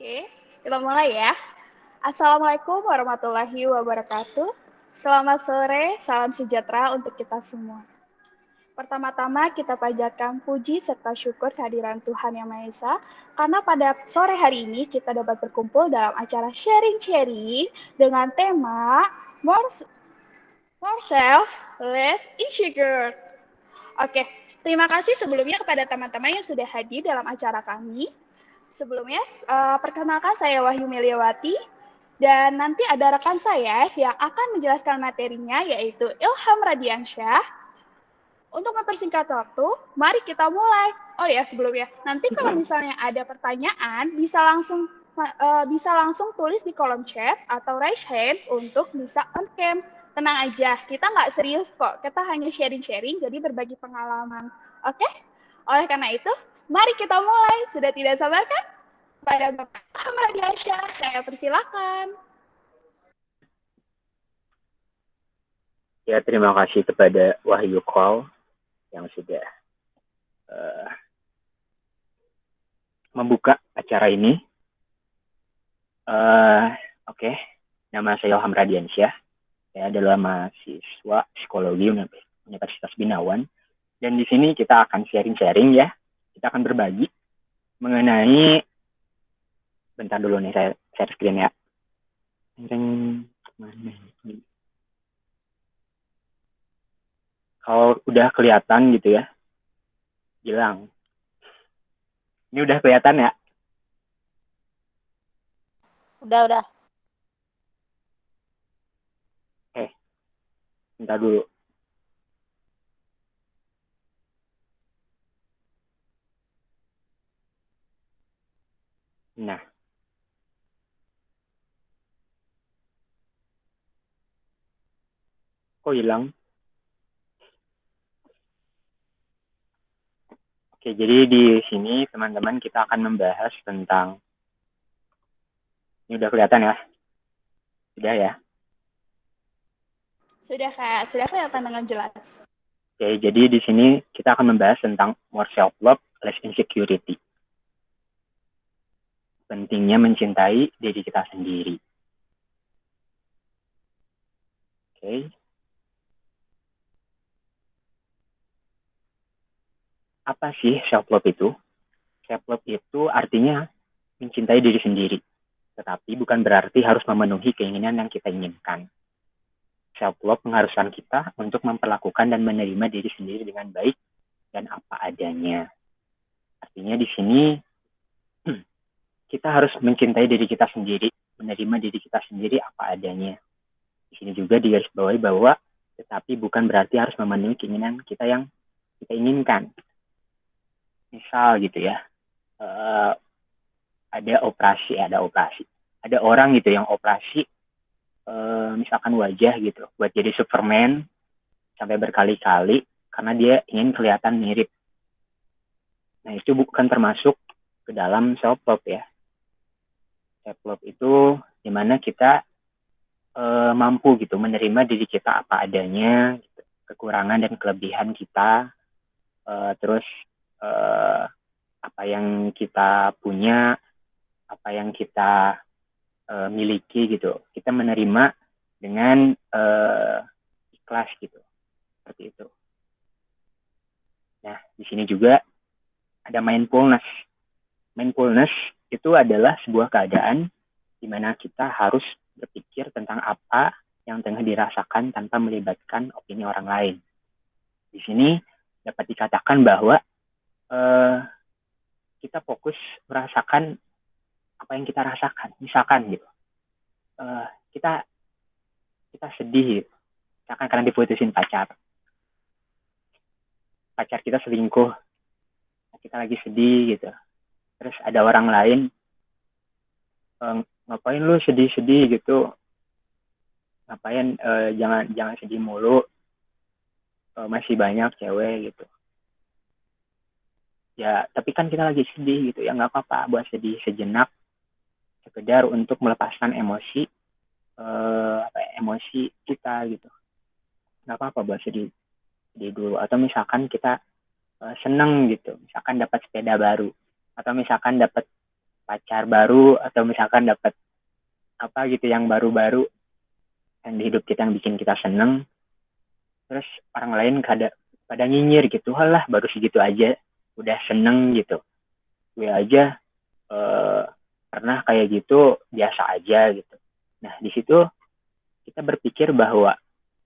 Oke, kita mulai ya. Assalamualaikum warahmatullahi wabarakatuh. Selamat sore, salam sejahtera untuk kita semua. Pertama-tama kita panjatkan puji serta syukur kehadiran Tuhan Yang Maha Esa, karena pada sore hari ini kita dapat berkumpul dalam acara sharing-sharing dengan tema More Self, Less Insecure. Oke, terima kasih sebelumnya kepada teman-teman yang sudah hadir dalam acara kami. Sebelumnya, perkenalkan saya Wahyu Meliawati, dan nanti ada rekan saya yang akan menjelaskan materinya, yaitu Ilham Radiansyah. Untuk mempersingkat waktu, mari kita mulai. Oh ya, sebelumnya, nanti kalau misalnya ada pertanyaan, bisa langsung tulis di kolom chat atau raise hand untuk bisa on cam. Tenang aja, kita nggak serius kok. Kita hanya sharing-sharing, jadi berbagi pengalaman. Oke? Oleh karena itu, mari kita mulai. Sudah tidak sabar kan? Pada Bapak Ahmad Radiansyah, saya persilakan. Ya, terima kasih kepada Wahyu Call yang sudah membuka acara ini. Oke, nama saya Ilham Radiansyah. Saya adalah mahasiswa psikologi Universitas Binawan. Dan di sini kita akan sharing-sharing ya. Kita akan berbagi mengenai, bentar dulu nih saya share screen ya. Kalau udah kelihatan gitu ya, bilang. Ini udah kelihatan ya? Udah. Bentar dulu. Nah. Kok hilang? Oke, jadi di sini teman-teman kita akan membahas tentang, ini udah kelihatan ya? Sudah ya? Sudah, Kak. Sudah kelihatan dengan jelas. Oke, jadi di sini kita akan membahas tentang more self-love, less insecurity. Pentingnya mencintai diri kita sendiri. Oke. Apa sih self-love itu? Self-love itu artinya mencintai diri sendiri. Tetapi bukan berarti harus memenuhi keinginan yang kita inginkan. Self-love mengharuskan kita untuk memperlakukan dan menerima diri sendiri dengan baik dan apa adanya. Artinya di sini kita harus mencintai diri kita sendiri, menerima diri kita sendiri apa adanya. Di sini juga digarisbawahi bahwa tetapi bukan berarti harus memenuhi keinginan kita yang kita inginkan. Misal gitu ya, ada operasi. Ada orang gitu yang operasi, misalkan wajah gitu, buat jadi Superman sampai berkali-kali karena dia ingin kelihatan mirip. Nah, itu bukan termasuk ke dalam self-love ya. Self-love itu dimana kita mampu gitu menerima diri kita apa adanya, gitu, kekurangan dan kelebihan kita, terus apa yang kita punya, apa yang kita miliki gitu, kita menerima dengan ikhlas gitu, seperti itu. Nah, di sini juga ada mindfulness. Mindfulness itu adalah sebuah keadaan di mana kita harus berpikir tentang apa yang tengah dirasakan tanpa melibatkan opini orang lain. Di sini dapat dikatakan bahwa kita fokus merasakan apa yang kita rasakan. Misalkan gitu, kita sedih gitu. Misalkan karena diputusin pacar kita selingkuh, kita lagi sedih gitu. Terus ada orang lain, ngapain lu sedih-sedih gitu, ngapain, jangan sedih mulu, masih banyak cewek gitu. Ya, tapi kan kita lagi sedih gitu, ya nggak apa-apa buat sedih sejenak, sekedar untuk melepaskan emosi, emosi kita gitu. Nggak apa-apa buat sedih dulu. Atau misalkan kita seneng gitu, misalkan dapat sepeda baru, atau misalkan dapat pacar baru atau misalkan dapat apa gitu yang baru-baru yang di hidup kita yang bikin kita seneng, terus orang lain pada nyinyir gitu, halah baru segitu aja udah seneng gitu, gue aja eh, pernah kayak gitu biasa aja gitu. Nah di situ kita berpikir bahwa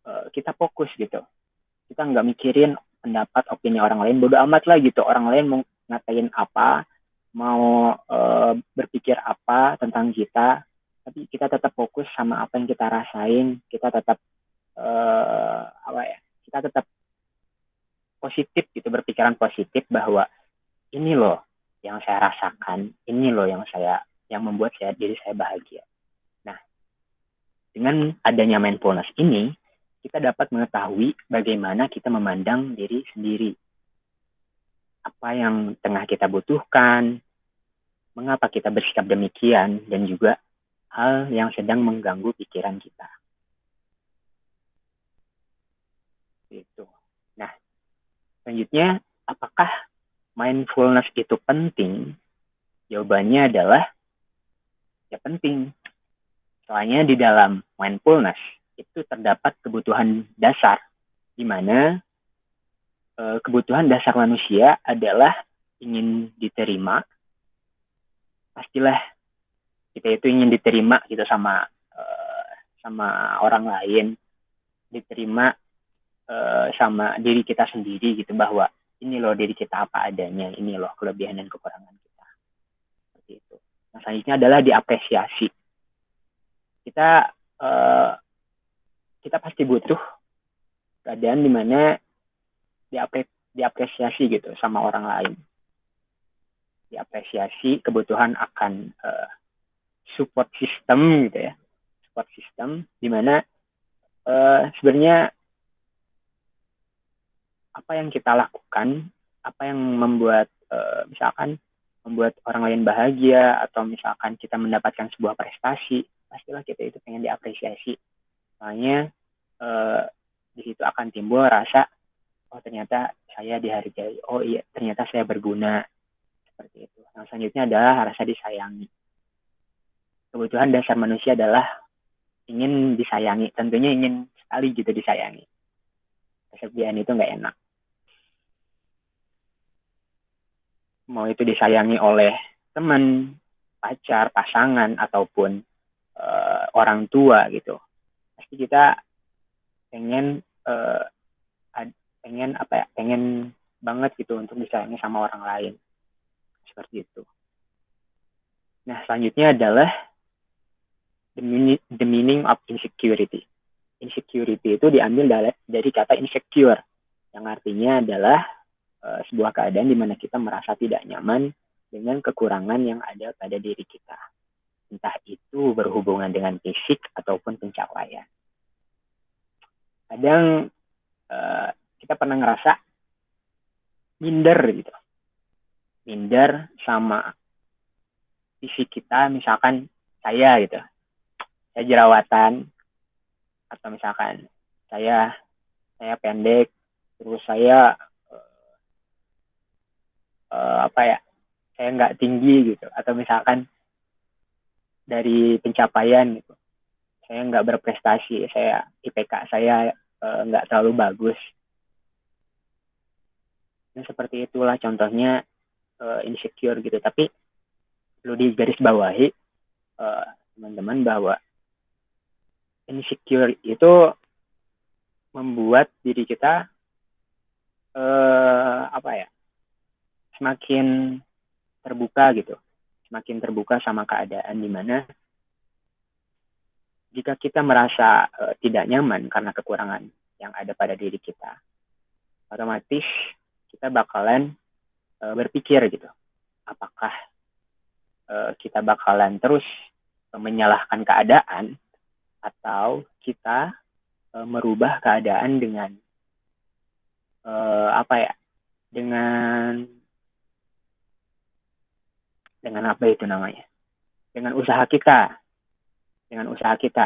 kita fokus gitu, kita nggak mikirin pendapat opini orang lain, bodo amat lah gitu orang lain mau ngatain apa, mau berpikir apa tentang kita, tapi kita tetap fokus sama apa yang kita rasain, kita tetap apa ya, kita tetap positif gitu, berpikiran positif bahwa ini loh yang saya rasakan, ini loh yang membuat diri saya bahagia. Nah, dengan adanya mindfulness ini, kita dapat mengetahui bagaimana kita memandang diri sendiri, apa yang tengah kita butuhkan, mengapa kita bersikap demikian, dan juga hal yang sedang mengganggu pikiran kita. Gitu. Nah, selanjutnya, apakah mindfulness itu penting? Jawabannya adalah ya penting. Soalnya di dalam mindfulness itu terdapat kebutuhan dasar, di mana kebutuhan dasar manusia adalah ingin diterima. Pastilah kita itu ingin diterima gitu sama orang lain, diterima sama diri kita sendiri gitu, bahwa ini loh diri kita apa adanya, ini loh kelebihan dan kekurangan kita. Seperti itu. Nah, selanjutnya adalah diapresiasi. Kita pasti butuh keadaan dimana diapresiasi gitu sama orang lain, diapresiasi, kebutuhan akan support system gitu ya, support system dimana sebenarnya apa yang kita lakukan, apa yang membuat misalkan membuat orang lain bahagia, atau misalkan kita mendapatkan sebuah prestasi, pastilah kita itu pengen diapresiasi. Soalnya di situ akan timbul rasa, oh ternyata saya dihargai, oh iya ternyata saya berguna, seperti itu. Yang selanjutnya adalah rasa disayangi. Kebutuhan dasar manusia adalah ingin disayangi, tentunya ingin sekali gitu disayangi. Kesepian itu nggak enak. Mau itu disayangi oleh teman, pacar, pasangan, ataupun orang tua gitu. Pasti kita pengen pengen banget gitu untuk disayangi sama orang lain, seperti itu. Nah, selanjutnya adalah the meaning of insecurity. Insecurity itu diambil dari kata insecure, yang artinya adalah sebuah keadaan di mana kita merasa tidak nyaman dengan kekurangan yang ada pada diri kita. Entah itu berhubungan dengan fisik ataupun pencapaian. Kadang kita pernah ngerasa minder gitu. Minder sama fisik kita, misalkan saya gitu. Saya jerawatan, atau misalkan saya pendek, terus saya saya nggak tinggi gitu, atau misalkan dari pencapaian gitu, saya nggak berprestasi, saya IPK saya nggak terlalu bagus. Nah, seperti itulah contohnya insecure gitu. Tapi perlu digarisbawahi teman-teman bahwa insecure itu membuat diri kita semakin terbuka gitu, semakin terbuka sama keadaan di mana jika kita merasa tidak nyaman karena kekurangan yang ada pada diri kita, otomatis kita bakalan berpikir gitu, apakah kita bakalan terus menyalahkan keadaan, atau kita merubah keadaan dengan dengan apa itu namanya, dengan usaha kita,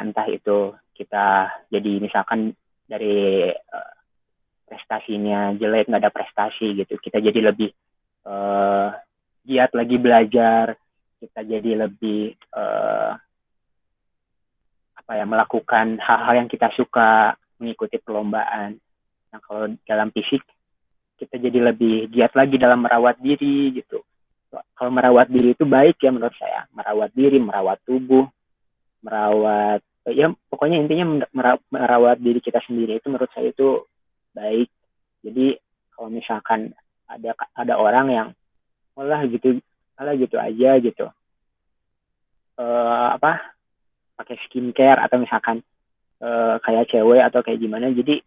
entah itu kita jadi misalkan dari prestasinya jelek, nggak ada prestasi gitu, kita jadi lebih giat lagi belajar, kita jadi lebih melakukan hal-hal yang kita suka, mengikuti perlombaan. Nah, kalau dalam fisik kita jadi lebih giat lagi dalam merawat diri gitu. Kalau merawat diri itu baik ya menurut saya. Merawat diri, merawat tubuh, merawat ya pokoknya intinya merawat diri kita sendiri itu menurut saya itu baik. Jadi kalau misalkan ada orang yang malah gitu aja gitu pakai skincare atau misalkan kayak cewek atau kayak gimana. Jadi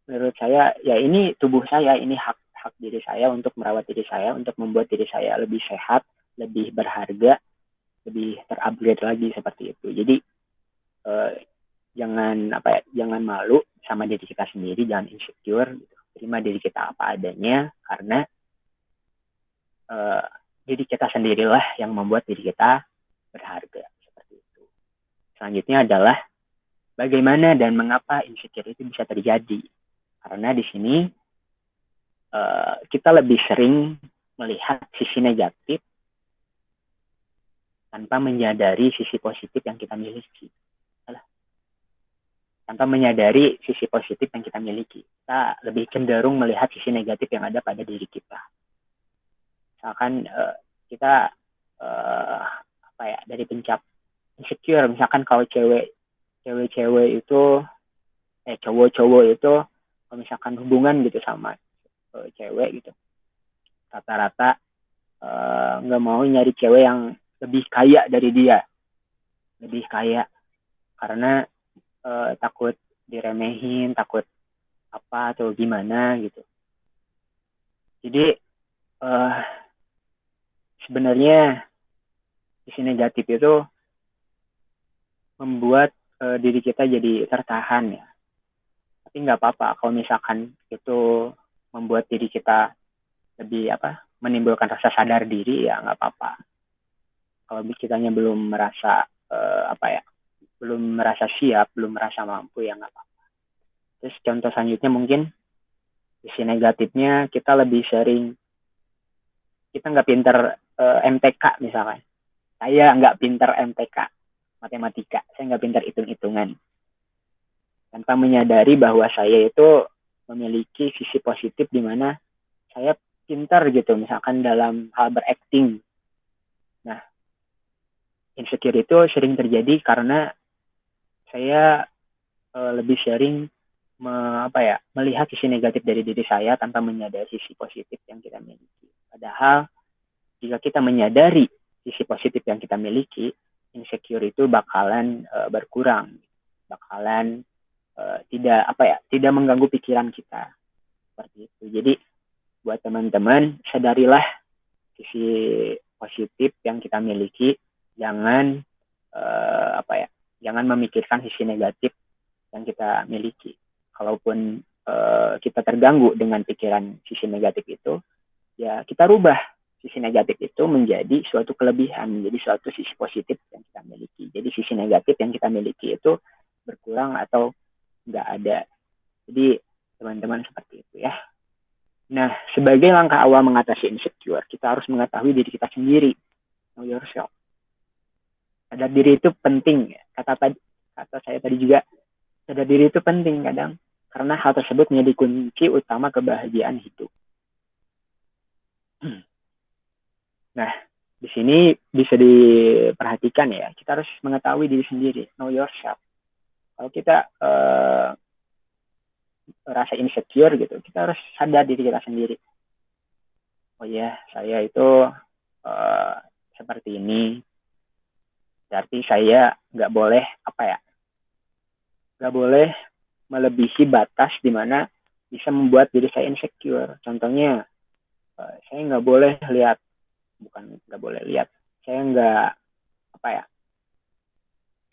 menurut saya ya ini tubuh saya, ini hak diri saya untuk merawat diri saya, untuk membuat diri saya lebih sehat, lebih berharga, lebih terupgrade lagi seperti itu. Jadi jangan malu sama diri kita sendiri, jangan insecure gitu. Terima diri kita apa adanya, karena diri kita sendirilah yang membuat diri kita berharga seperti itu. Selanjutnya adalah bagaimana dan mengapa insecure itu bisa terjadi. Karena di sini kita lebih sering melihat sisi negatif tanpa menyadari sisi positif yang kita miliki. Tanpa menyadari sisi positif yang kita miliki, kita lebih cenderung melihat sisi negatif yang ada pada diri kita. Misalkan kita dari pencap insecure, misalkan kalau cewek-cewek itu cowok-cowok itu kalau misalkan hubungan gitu sama cewek gitu, rata-rata nggak mau nyari cewek yang lebih kaya dari dia, lebih kaya, karena takut diremehin, takut apa atau gimana gitu. Jadi sebenarnya sisi negatif itu membuat diri kita jadi tertahan ya. Tapi nggak apa-apa kalau misalkan itu membuat diri kita lebih menimbulkan rasa sadar diri, ya nggak apa-apa. Kalau kitanya belum merasa belum merasa siap, belum merasa mampu, ya nggak apa-apa. Terus contoh selanjutnya mungkin sisi negatifnya kita lebih sering, kita nggak pinter MTK misalkan. Saya nggak pinter MTK, matematika. Saya nggak pinter hitung-hitungan. Tanpa menyadari bahwa saya itu memiliki sisi positif di mana saya pintar gitu, misalkan dalam hal berakting. Nah, insecure itu sering terjadi karena saya lebih sering melihat sisi negatif dari diri saya tanpa menyadari sisi positif yang kita miliki. Padahal jika kita menyadari sisi positif yang kita miliki, insecure itu bakalan berkurang, bakalan tidak mengganggu pikiran kita seperti itu. Jadi buat teman-teman, sadarilah sisi positif yang kita miliki, jangan jangan memikirkan sisi negatif yang kita miliki. Kalaupun kita terganggu dengan pikiran sisi negatif itu, ya kita rubah sisi negatif itu menjadi suatu kelebihan, menjadi suatu sisi positif yang kita miliki. Jadi sisi negatif yang kita miliki itu berkurang atau nggak ada. Jadi teman-teman seperti itu ya. Nah, sebagai langkah awal mengatasi insecure, kita harus mengetahui diri kita sendiri. Know yourself. Sadar diri itu penting. Kata saya tadi juga, sadar diri itu penting kadang. Karena hal tersebut menjadi kunci utama kebahagiaan hidup. Nah, di sini bisa diperhatikan ya, kita harus mengetahui diri sendiri. Know yourself. Kalau kita rasa insecure gitu, kita harus sadar diri kita sendiri. Oh ya, saya itu seperti ini. Berarti saya nggak boleh nggak boleh melebihi batas di mana bisa membuat diri saya insecure. Contohnya, saya nggak boleh lihat,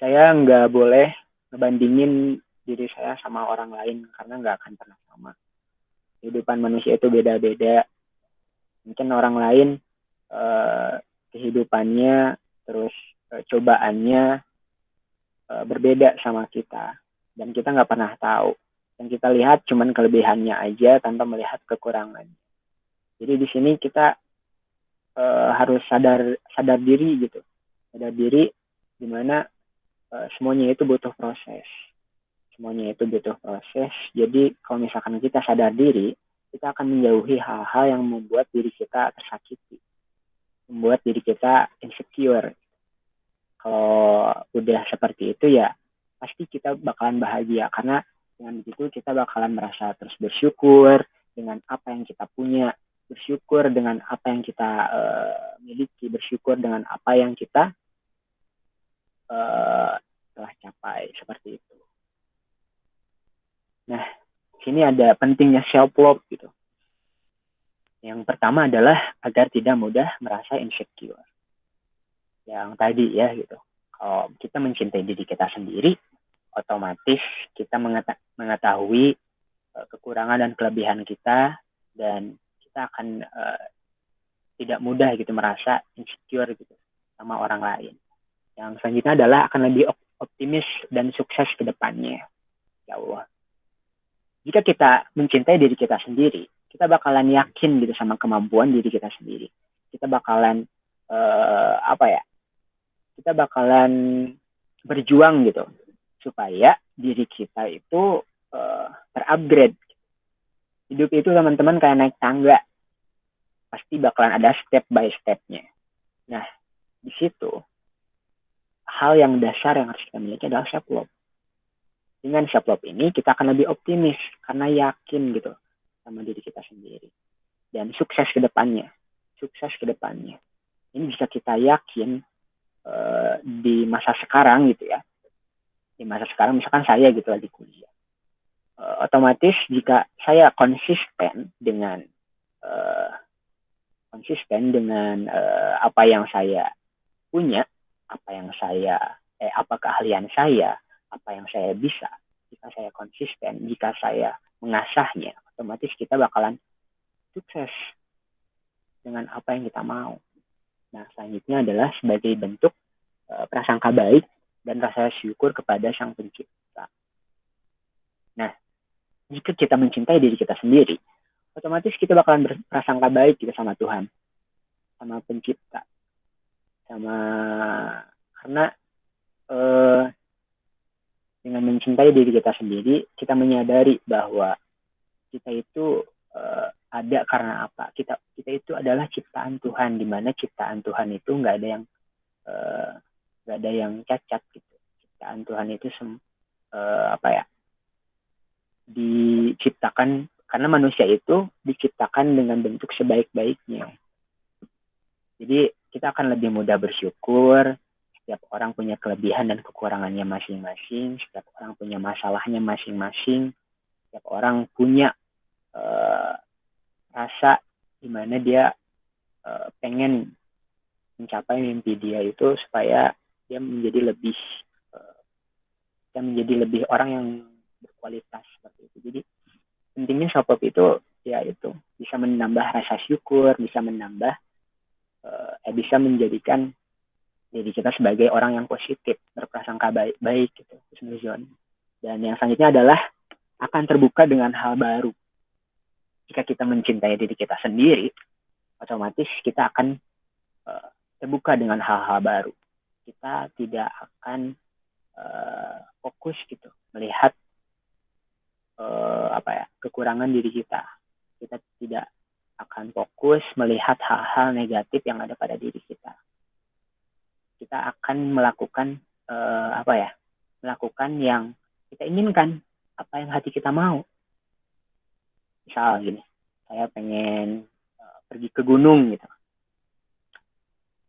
saya nggak boleh ngebandingin diri saya sama orang lain karena nggak akan pernah sama. Kehidupan manusia itu beda-beda. Mungkin orang lain kehidupannya terus cobaannya berbeda sama kita, dan kita nggak pernah tahu. Yang kita lihat cuman kelebihannya aja tanpa melihat kekurangannya. Jadi di sini kita harus sadar diri gitu, sadar diri dimana semuanya itu butuh proses. Jadi kalau misalkan kita sadar diri, kita akan menjauhi hal-hal yang membuat diri kita tersakiti, membuat diri kita insecure. Kalau udah seperti itu ya pasti kita bakalan bahagia, karena dengan begitu kita bakalan merasa terus bersyukur dengan apa yang kita punya, bersyukur dengan apa yang kita miliki, bersyukur dengan apa yang kita telah capai, seperti itu. Nah, sini ada pentingnya self love gitu. Yang pertama adalah agar tidak mudah merasa insecure. Yang tadi ya gitu. Kalau kita mencintai diri kita sendiri, otomatis kita mengetahui kekurangan dan kelebihan kita, dan kita akan tidak mudah gitu merasa insecure gitu sama orang lain. Yang selanjutnya adalah akan lebih optimis dan sukses ke depannya. Ya Allah. Jika kita mencintai diri kita sendiri, kita bakalan yakin gitu sama kemampuan diri kita sendiri. Kita bakalan kita bakalan berjuang gitu supaya diri kita itu terupgrade. Hidup itu teman-teman kayak naik tangga, pasti bakalan ada step by stepnya. Nah, di situ hal yang dasar yang harus kita miliki adalah self love. Dengan self love ini kita akan lebih optimis karena yakin gitu sama diri kita sendiri, dan sukses ke depannya. Ini bisa kita yakin di masa sekarang gitu ya. Di masa sekarang misalkan saya gitu lagi kuliah. Otomatis jika saya konsisten dengan apa yang saya punya, apa keahlian saya, apa yang saya bisa, jika saya konsisten, jika saya mengasahnya, otomatis kita bakalan sukses dengan apa yang kita mau. Nah, selanjutnya adalah sebagai bentuk prasangka baik dan rasa syukur kepada Sang Pencipta. Nah, jika kita mencintai diri kita sendiri, otomatis kita bakalan berprasangka baik gitu sama Tuhan, sama Pencipta, karena dengan mencintai diri kita sendiri, kita menyadari bahwa kita itu ada karena apa. Kita itu adalah ciptaan Tuhan, di mana ciptaan Tuhan itu nggak ada yang cacat gitu. Ciptaan Tuhan itu diciptakan, karena manusia itu diciptakan dengan bentuk sebaik-baiknya. Jadi kita akan lebih mudah bersyukur. Setiap orang punya kelebihan dan kekurangannya masing-masing. Setiap orang punya masalahnya masing-masing. Setiap orang punya rasa di mana dia pengen mencapai mimpi dia itu, supaya dia menjadi lebih orang yang berkualitas seperti itu. Jadi pentingnya self love itu ya itu bisa menambah rasa syukur, bisa menjadikan diri kita sebagai orang yang positif, berprasangka baik gitu. Dan yang selanjutnya adalah akan terbuka dengan hal baru. Jika kita mencintai diri kita sendiri, otomatis kita akan terbuka dengan hal-hal baru. Kita tidak akan fokus gitu melihat kekurangan diri kita. Kita tidak akan fokus melihat hal-hal negatif yang ada pada diri kita. Kita akan melakukan melakukan yang kita inginkan, apa yang hati kita mau. Misal gini, saya pengen pergi ke gunung gitu.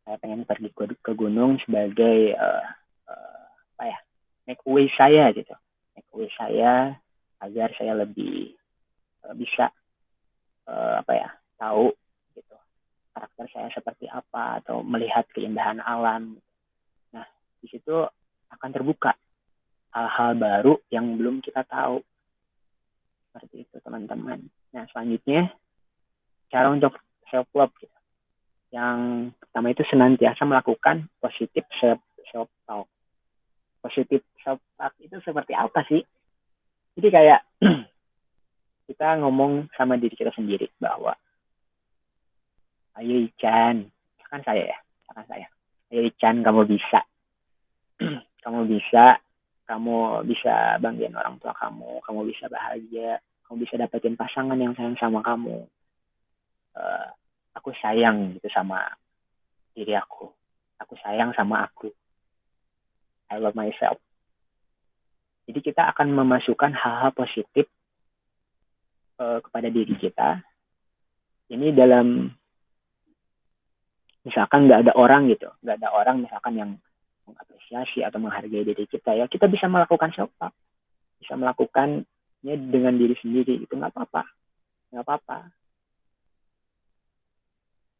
Saya pengen pergi ke gunung sebagai make way saya gitu. Make way saya agar saya lebih bisa tahu gitu karakter saya seperti apa, atau melihat keindahan alam. Nah, di situ akan terbuka hal-hal baru yang belum kita tahu. Seperti itu, teman-teman. Nah, selanjutnya cara untuk self love gitu. Yang pertama itu senantiasa melakukan positif self talk. Positif self talk itu seperti apa sih? Jadi kayak kita ngomong sama diri kita sendiri bahwa ayo Ican, misalkan saya, ayo Ican, kamu bisa, kamu bisa, kamu bisa banggain orang tua kamu bisa bahagia, kamu bisa dapetin pasangan yang sayang sama kamu. Uh, aku sayang gitu sama diri aku sayang sama aku, I love myself. Jadi kita akan memasukkan hal-hal positif kepada diri kita. Ini dalam misalkan nggak ada orang misalkan yang mengapresiasi atau menghargai diri kita, ya kita bisa melakukan self love, bisa melakukannya dengan diri sendiri, itu nggak apa-apa.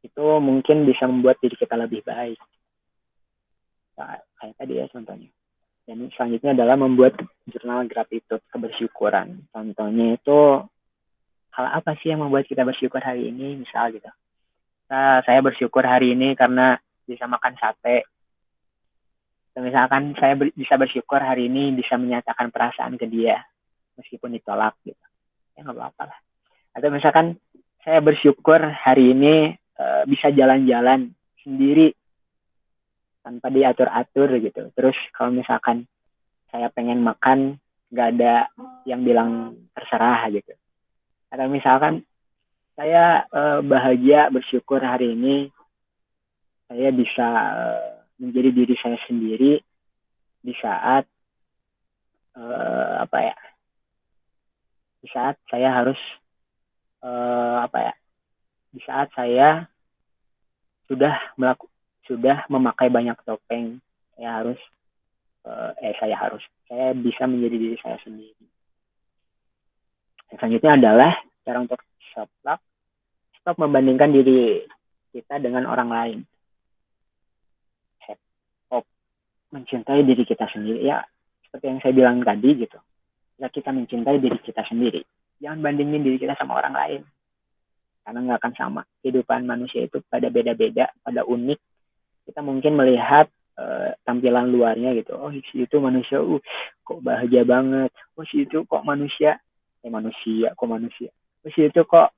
Itu mungkin bisa membuat diri kita lebih baik. Nah, kayak tadi ya contohnya. Dan selanjutnya adalah membuat jurnal gratitude, kebersyukuran. Contohnya itu hal apa sih yang membuat kita bersyukur hari ini, misal gitu. Nah, saya bersyukur hari ini karena bisa makan sate. Misalkan saya bisa bersyukur hari ini bisa menyatakan perasaan ke dia meskipun ditolak gitu, ya nggak apa-apa lah. Atau misalkan saya bersyukur hari ini bisa jalan-jalan sendiri tanpa diatur-atur gitu. Terus kalau misalkan saya pengen makan nggak ada yang bilang terserah gitu. Atau misalkan saya bahagia bersyukur hari ini saya bisa menjadi diri saya sendiri di saat di saat saya harus di saat saya sudah memakai banyak topeng, saya bisa menjadi diri saya sendiri. Yang selanjutnya adalah cara untuk stop membandingkan diri kita dengan orang lain. Stop mencintai diri kita sendiri, ya seperti yang saya bilang tadi gitu. Ya kita mencintai diri kita sendiri, jangan bandingin diri kita sama orang lain, karena nggak akan sama. Kehidupan manusia itu pada beda-beda, pada unik. Kita mungkin melihat tampilan luarnya gitu, oh si itu manusia kok bahagia banget, oh si itu kok manusia, oh si itu kok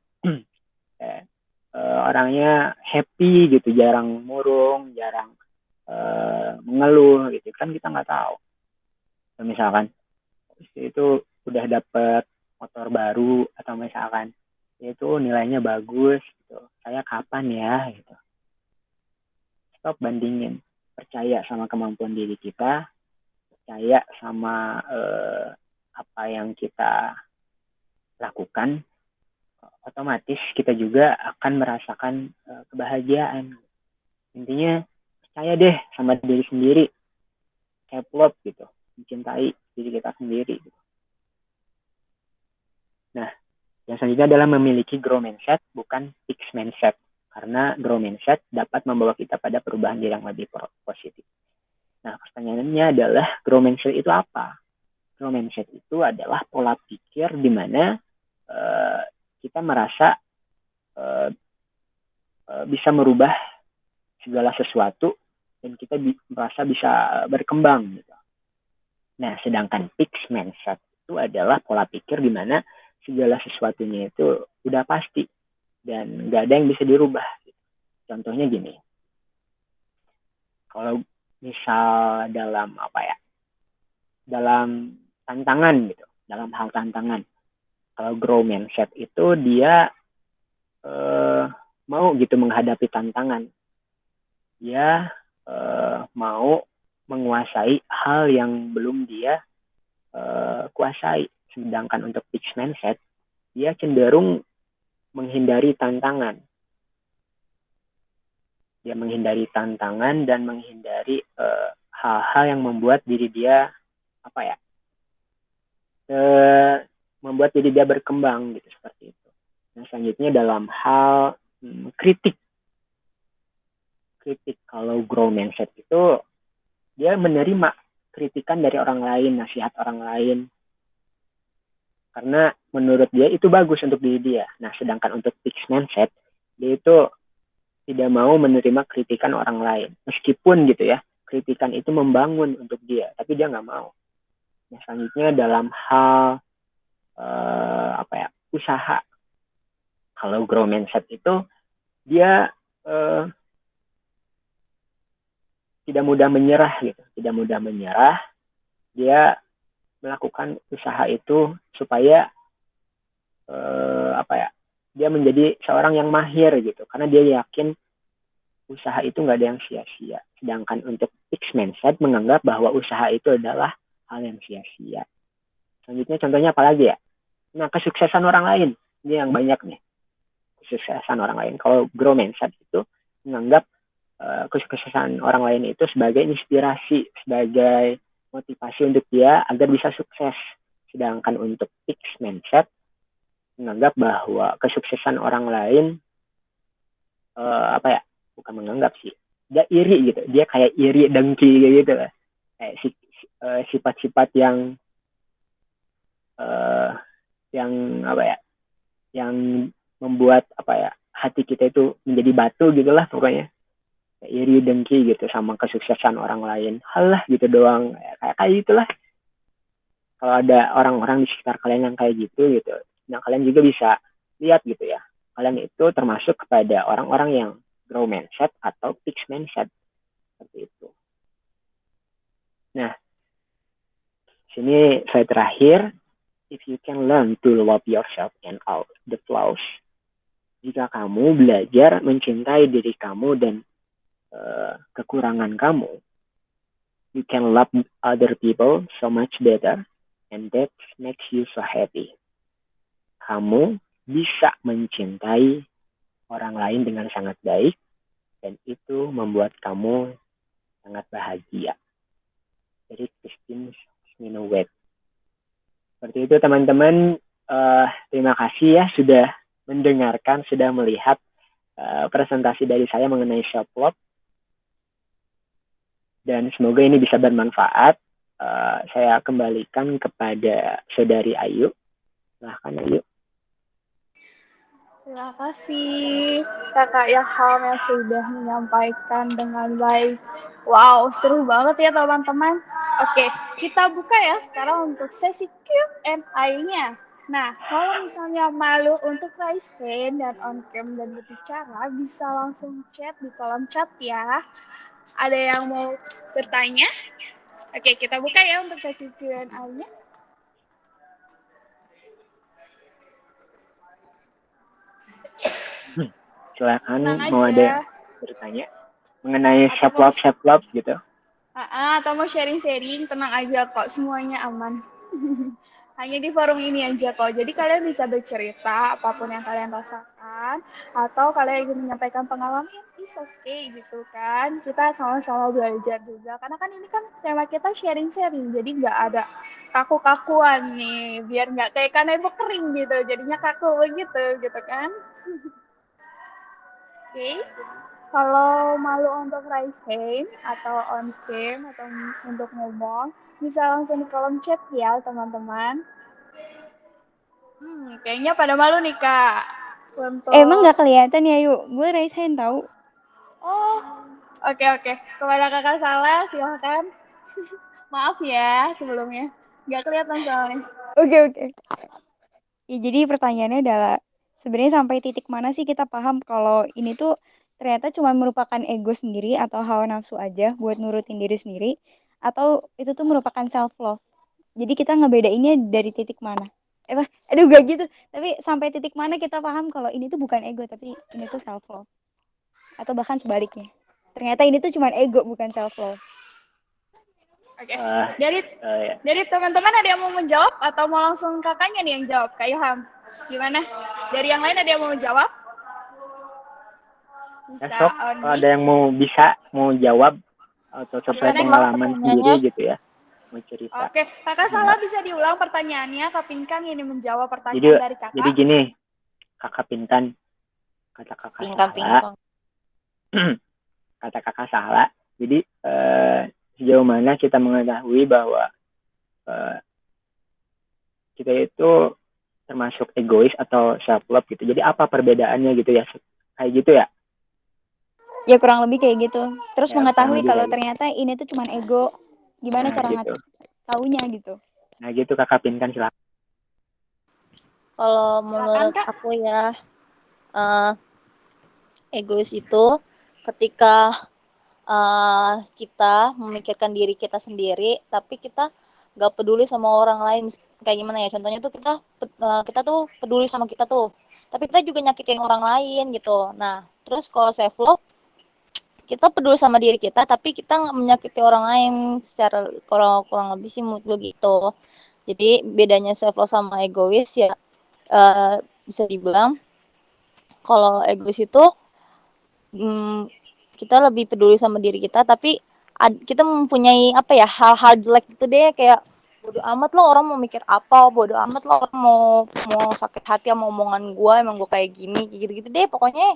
orangnya happy gitu, jarang murung, jarang mengeluh gitu kan, kita nggak tahu. Misalkan itu udah dapet motor baru, atau misalkan itu nilainya bagus gitu, saya kapan ya gitu. Stop bandingin, percaya sama kemampuan diri kita, percaya sama apa yang kita lakukan, otomatis kita juga akan merasakan kebahagiaan. Intinya percaya deh sama diri sendiri, self love gitu, mencintai diri kita sendiri gitu. Nah, yang selanjutnya adalah memiliki grow mindset, bukan fix mindset. Karena grow mindset dapat membawa kita pada perubahan diri yang lebih positif. Nah, pertanyaannya adalah grow mindset itu apa? Grow mindset itu adalah pola pikir di mana kita merasa bisa merubah segala sesuatu dan kita merasa bisa berkembang gitu. Nah, sedangkan fixed mindset itu adalah pola pikir di mana segala sesuatunya itu udah pasti dan nggak ada yang bisa dirubah. Contohnya gini, kalau misal dalam tantangan gitu, dalam hal tantangan, kalau grow mindset itu dia mau gitu menghadapi tantangan, dia mau menguasai hal yang belum dia kuasai. Sedangkan untuk fixed mindset, dia cenderung menghindari tantangan. Dia menghindari tantangan dan menghindari hal-hal yang membuat diri dia membuat diri dia berkembang gitu, seperti itu. Nah, selanjutnya dalam hal kritik. Kalau grow mindset itu dia menerima kritikan dari orang lain, nasihat orang lain, karena menurut dia itu bagus untuk diri dia. Nah, sedangkan untuk fixed mindset, dia itu tidak mau menerima kritikan orang lain. Meskipun gitu ya, kritikan itu membangun untuk dia, tapi dia nggak mau. Nah, selanjutnya dalam hal usaha. Kalau grow mindset itu dia tidak mudah menyerah gitu, tidak mudah menyerah. Dia melakukan usaha itu supaya dia menjadi seorang yang mahir gitu, karena dia yakin usaha itu nggak ada yang sia-sia. Sedangkan untuk fixed mindset menganggap bahwa usaha itu adalah hal yang sia-sia. Selanjutnya contohnya apa lagi ya? Nah, kesuksesan orang lain. Ini yang banyak nih. Kesuksesan orang lain. Kalau grow mindset itu menganggap kesuksesan orang lain itu sebagai inspirasi, sebagai motivasi untuk dia agar bisa sukses. Sedangkan untuk fixed mindset menganggap bahwa kesuksesan orang lain bukan menganggap sih, dia iri gitu, dia kayak iri dengki gitu lah, kayak sifat-sifat yang yang membuat hati kita itu menjadi batu gitulah pokoknya, kayak iri dengki gitu sama kesuksesan orang lain, halah gitu doang, kayak gitulah. Kalau ada orang-orang di sekitar kalian yang kayak gitu, nah kalian juga bisa lihat gitu ya, kalian itu termasuk kepada orang-orang yang grow mindset atau fixed mindset, seperti itu. Nah, sini saya terakhir, if you can learn to love yourself and all the flaws, jika kamu belajar mencintai diri kamu dan kekurangan kamu, you can love other people so much better, and that makes you so happy. Kamu bisa mencintai orang lain dengan sangat baik, dan itu membuat kamu sangat bahagia. Dari Christine Sminowet. Seperti itu teman-teman. Terima kasih ya sudah mendengarkan, sudah melihat presentasi dari saya mengenai self-love. Dan semoga ini bisa bermanfaat. Saya kembalikan kepada Saudari Ayu. Silahkan Ayu. Terima kasih Kakak Ilham yang sudah menyampaikan dengan baik. Wow, seru banget ya teman-teman. Oke, kita buka ya sekarang untuk sesi Q&A-nya. Nah, kalau misalnya malu untuk raise hand dan on cam dan berbicara, bisa langsung chat di kolom chat ya. Ada yang mau bertanya? Oke, kita buka ya untuk sesi Q&A-nya. Silakan, mau ada bertanya mengenai self-love gitu. Atau mau sharing-sharing, tenang aja kok, semuanya aman. Hanya di forum ini aja kok. Jadi kalian bisa bercerita apapun yang kalian rasakan, atau kalian ingin menyampaikan pengalaman, it's okay gitu kan. Kita sama-sama belajar juga. Karena kan ini kan tema kita sharing-sharing, jadi nggak ada kaku-kakuan nih, biar nggak kayak kanebo kering gitu, jadinya kaku begitu gitu kan. Oke. Kalau malu untuk raise hand atau on cam atau untuk ngomong, bisa langsung di kolom chat ya teman-teman. Kayaknya pada malu nih Kak. Untuk... Emang nggak kelihatan ya Yuk? Gue raise hand tahu. Oh, oke. Kepada Kakak Salah, silahkan. Maaf ya sebelumnya. Nggak kelihatan soalnya. Oke. Ya, jadi pertanyaannya adalah, sebenarnya sampai titik mana sih kita paham kalau ini tuh ternyata cuma merupakan ego sendiri atau hawa nafsu aja buat nurutin diri sendiri, atau itu tuh merupakan self love. Jadi kita ngebedainnya dari titik mana? Gak gitu. Tapi sampai titik mana kita paham kalau ini tuh bukan ego tapi ini tuh self love. Atau bahkan sebaliknya. Ternyata ini tuh cuma ego bukan self love. Oke. Dari teman-teman ada yang mau menjawab atau mau langsung kakaknya nih yang jawab? Kak Ilham, gimana? Dari yang lain ada yang mau menjawab? Besok kalau ada yang mau jawab atau sesuai pengalaman sendiri gitu ya, mau cerita. Oke, Kakak Salah bisa diulang pertanyaannya. Kak Pinkan ini menjawab pertanyaan dari Kakak. Jadi gini, Kakak Pinkan, kata Kakak Salah. Kata Kakak Salah. Jadi sejauh mana kita mengetahui bahwa kita itu termasuk egois atau self love gitu. Jadi apa perbedaannya gitu ya? Kayak gitu ya? Ya kurang lebih kayak gitu. Terus ya, mengetahui kalau ternyata ini tuh cuma ego. Gimana cara gitu taunya gitu. Nah gitu Kakak Pinkan, silakan. Kalau menurut aku ya, egois itu ketika kita memikirkan diri kita sendiri, tapi kita nggak peduli sama orang lain. Kayak gimana ya? Contohnya tuh kita tuh peduli sama kita tuh, tapi kita juga nyakitin orang lain gitu. Nah, terus kalau self love, kita peduli sama diri kita, tapi kita nggak menyakiti orang lain secara kurang lebih sih menurut gue gitu. Jadi bedanya self love sama egois ya, bisa dibilang kalau egois itu kita lebih peduli sama diri kita, tapi kita mempunyai apa ya, hal-hal jelek gitu deh, kayak bodo amat lo orang mau mikir apa, bodo amat lo orang mau sakit hati sama omongan gue, emang gue kayak gini, gitu-gitu deh pokoknya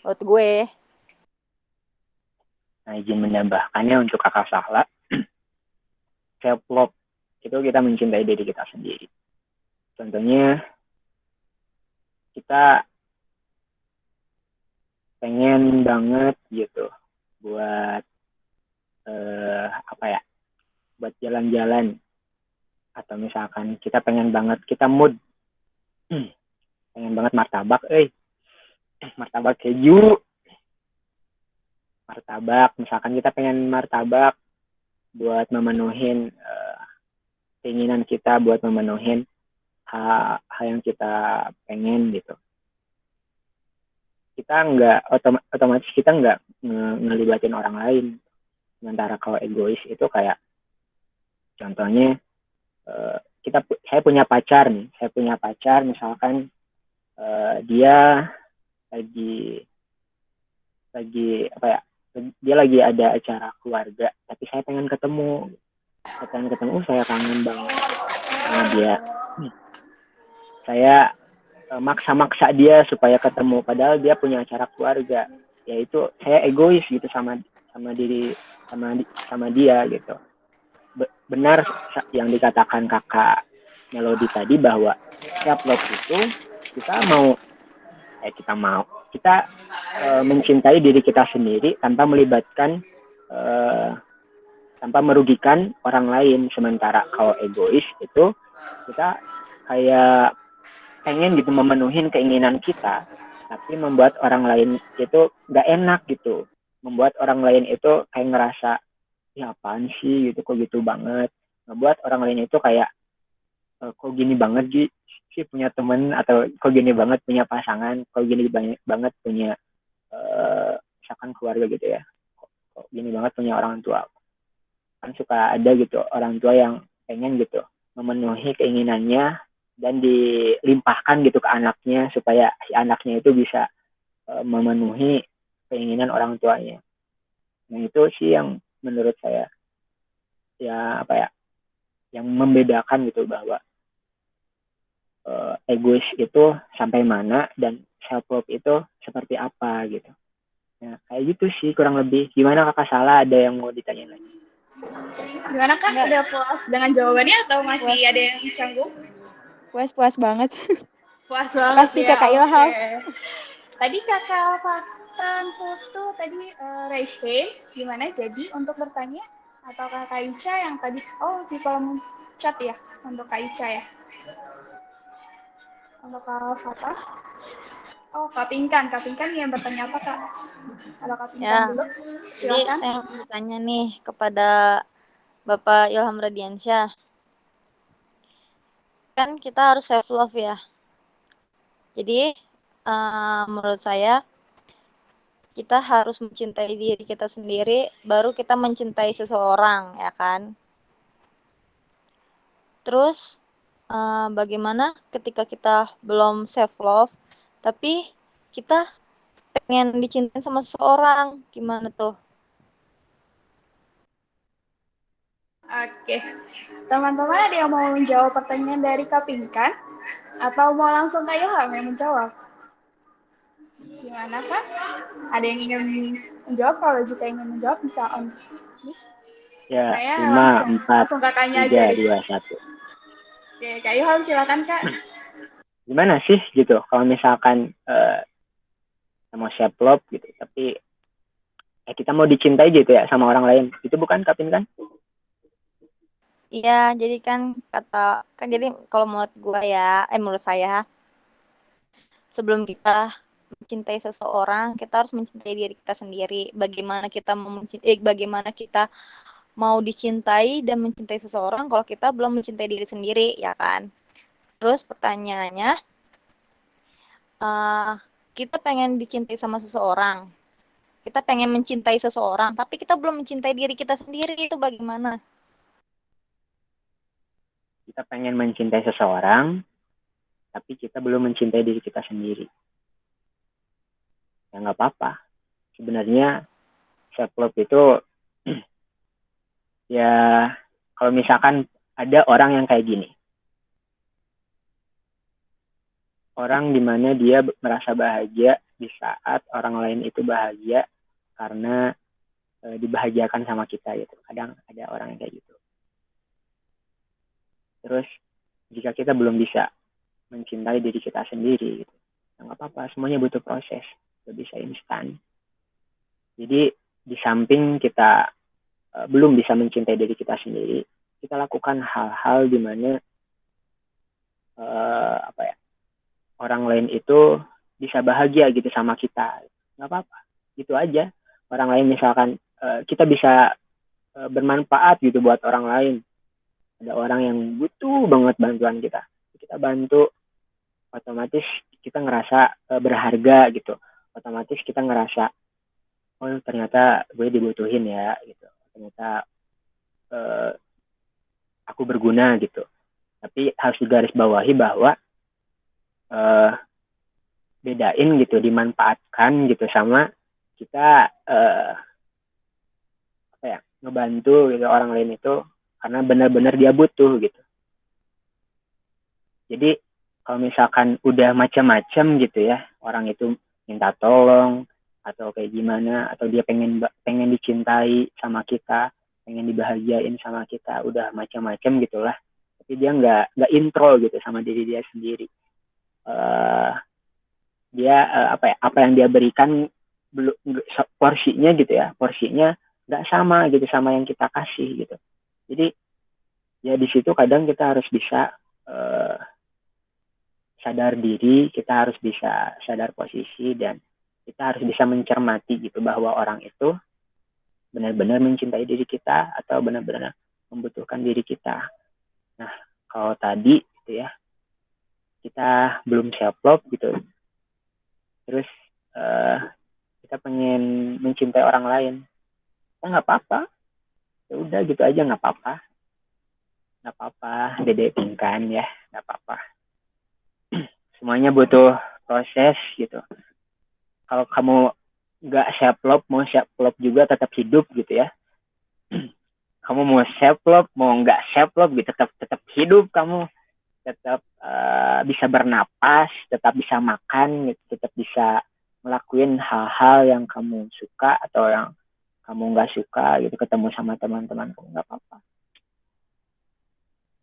menurut gue. Nah, izin menambahkannya untuk Kakak Sahla, self love itu kita mencintai diri kita sendiri. Contohnya kita pengen banget gitu buat apa ya, buat jalan-jalan, atau misalkan kita pengen banget, kita mood pengen banget martabak, martabak keju, martabak, misalkan kita pengen martabak buat memenuhin keinginan kita, buat memenuhin hal yang kita pengen gitu. Kita nggak otomatis kita nggak ngelibatin orang lain. Sementara kalau egois itu kayak contohnya saya punya pacar misalkan dia lagi apa ya, dia lagi ada acara keluarga, tapi saya pengen ketemu, saya kangen banget sama dia. Saya maksa-maksa dia supaya ketemu, padahal dia punya acara keluarga. Yaitu saya egois gitu sama dia gitu. Benar yang dikatakan Kakak Melody tadi, bahwa self love itu kita mencintai diri kita sendiri tanpa melibatkan tanpa merugikan orang lain. Sementara kalau egois itu kita kayak pengen gitu memenuhin keinginan kita, tapi membuat orang lain itu nggak enak gitu, membuat orang lain itu kayak ngerasa ya apaan sih gitu, kok gitu banget, ngebuat orang lain itu kayak kok gini banget sih punya temen, atau kok gini banget punya pasangan, kok gini banget punya misalkan keluarga gitu ya, kok gini banget punya orang tua. Kan suka ada gitu orang tua yang pengen gitu memenuhi keinginannya dan dilimpahkan gitu ke anaknya, supaya si anaknya itu bisa memenuhi keinginan orang tuanya. Nah, itu sih yang menurut saya ya apa ya, yang membedakan gitu, bahwa egois itu sampai mana dan self love itu seperti apa gitu. Nah, kayak gitu sih kurang lebih. Gimana Kakak Salah, ada yang mau ditanya lagi? Gimana Kak? Udah puas dengan jawabannya atau masih ada yang canggung? Puas banget. Puas banget Makasih ya. Kakak Ilham. Tadi Kakak Fatan Putu tadi raise hand, gimana jadi untuk bertanya? Atau Kak Ica yang tadi, di kolom chat ya, untuk Kak Ica ya. Untuk Kak Fatah. Kak Pinkan yang bertanya apa Kak? Kalau Kak Pinkan Ya, dulu, jadi silakan. saya mau bertanya nih kepada Bapak Ilham Radiansyah. Kan kita harus self love ya. Jadi menurut saya kita harus mencintai diri kita sendiri, baru kita mencintai seseorang, ya kan? Terus bagaimana ketika kita belum self love, tapi kita pengen dicintain sama seseorang, gimana tuh? Oke, teman-teman ada yang mau menjawab pertanyaan dari Kak Pinkan? Atau mau langsung Kak Ilham yang menjawab? Gimana Kak? Ada yang ingin menjawab? Kalau jika ingin menjawab bisa on. Ya, Saya 5, 4, langsung kakaknya 3, aja. 2, 1. Oke, Kak Ilham silakan Kak. Gimana sih gitu kalau misalkan sama self love gitu, tapi kita mau dicintai gitu ya sama orang lain, itu bukan Kak Pin kan? Iya, jadi kan jadi kalau menurut gue ya, menurut saya, sebelum kita mencintai seseorang, kita harus mencintai diri kita sendiri. Bagaimana kita mau dicintai dan mencintai seseorang kalau kita belum mencintai diri sendiri, ya kan? Terus pertanyaannya, kita pengen dicintai sama seseorang, kita pengen mencintai seseorang, tapi kita belum mencintai diri kita sendiri, itu bagaimana? Kita pengen mencintai seseorang, tapi kita belum mencintai diri kita sendiri. Ya nggak apa-apa. Sebenarnya self love itu ya kalau misalkan ada orang yang kayak gini, orang dimana dia merasa bahagia di saat orang lain itu bahagia karena dibahagiakan sama kita gitu. Kadang ada orang yang kayak gitu. Terus jika kita belum bisa mencintai diri kita sendiri gitu, ya nggak apa-apa, semuanya butuh proses, nggak bisa instan. Jadi di samping kita belum bisa mencintai diri kita sendiri, kita lakukan hal-hal di mana orang lain itu bisa bahagia gitu sama kita, nggak apa-apa, gitu aja. Orang lain misalkan kita bisa bermanfaat gitu buat orang lain. Ada orang yang butuh banget bantuan kita bantu, otomatis kita ngerasa berharga gitu, otomatis kita ngerasa oh ternyata gue dibutuhin ya gitu, ternyata aku berguna gitu. Tapi harus digarisbawahi bahwa bedain gitu dimanfaatkan gitu sama kita ngebantu gitu orang lain itu karena benar-benar dia butuh gitu. Jadi kalau misalkan udah macam-macam gitu ya, orang itu minta tolong atau kayak gimana, atau dia pengen dicintai sama kita, pengen dibahagiain sama kita, udah macam-macam gitulah. Tapi dia nggak intro gitu sama diri dia sendiri. Dia apa yang dia berikan belum porsinya gitu ya, porsinya nggak sama gitu sama yang kita kasih gitu. Jadi ya di situ kadang kita harus bisa sadar diri, kita harus bisa sadar posisi, dan kita harus bisa mencermati gitu bahwa orang itu benar-benar mencintai diri kita atau benar-benar membutuhkan diri kita. Nah, kalau tadi gitu ya, kita belum self love gitu, terus kita pengen mencintai orang lain, ya nggak apa-apa, ya udah gitu aja, nggak apa-apa, Dede Pingkan ya, nggak apa-apa. Semuanya butuh proses gitu. Kalau kamu nggak self love, mau self love juga tetap hidup gitu ya. Kamu mau self love, mau nggak self love gitu, tetap hidup kamu, tetap bisa bernapas, tetap bisa makan, gitu, tetap bisa ngelakuin hal-hal yang kamu suka atau yang kamu nggak suka gitu, ketemu sama teman-teman kamu, nggak apa-apa.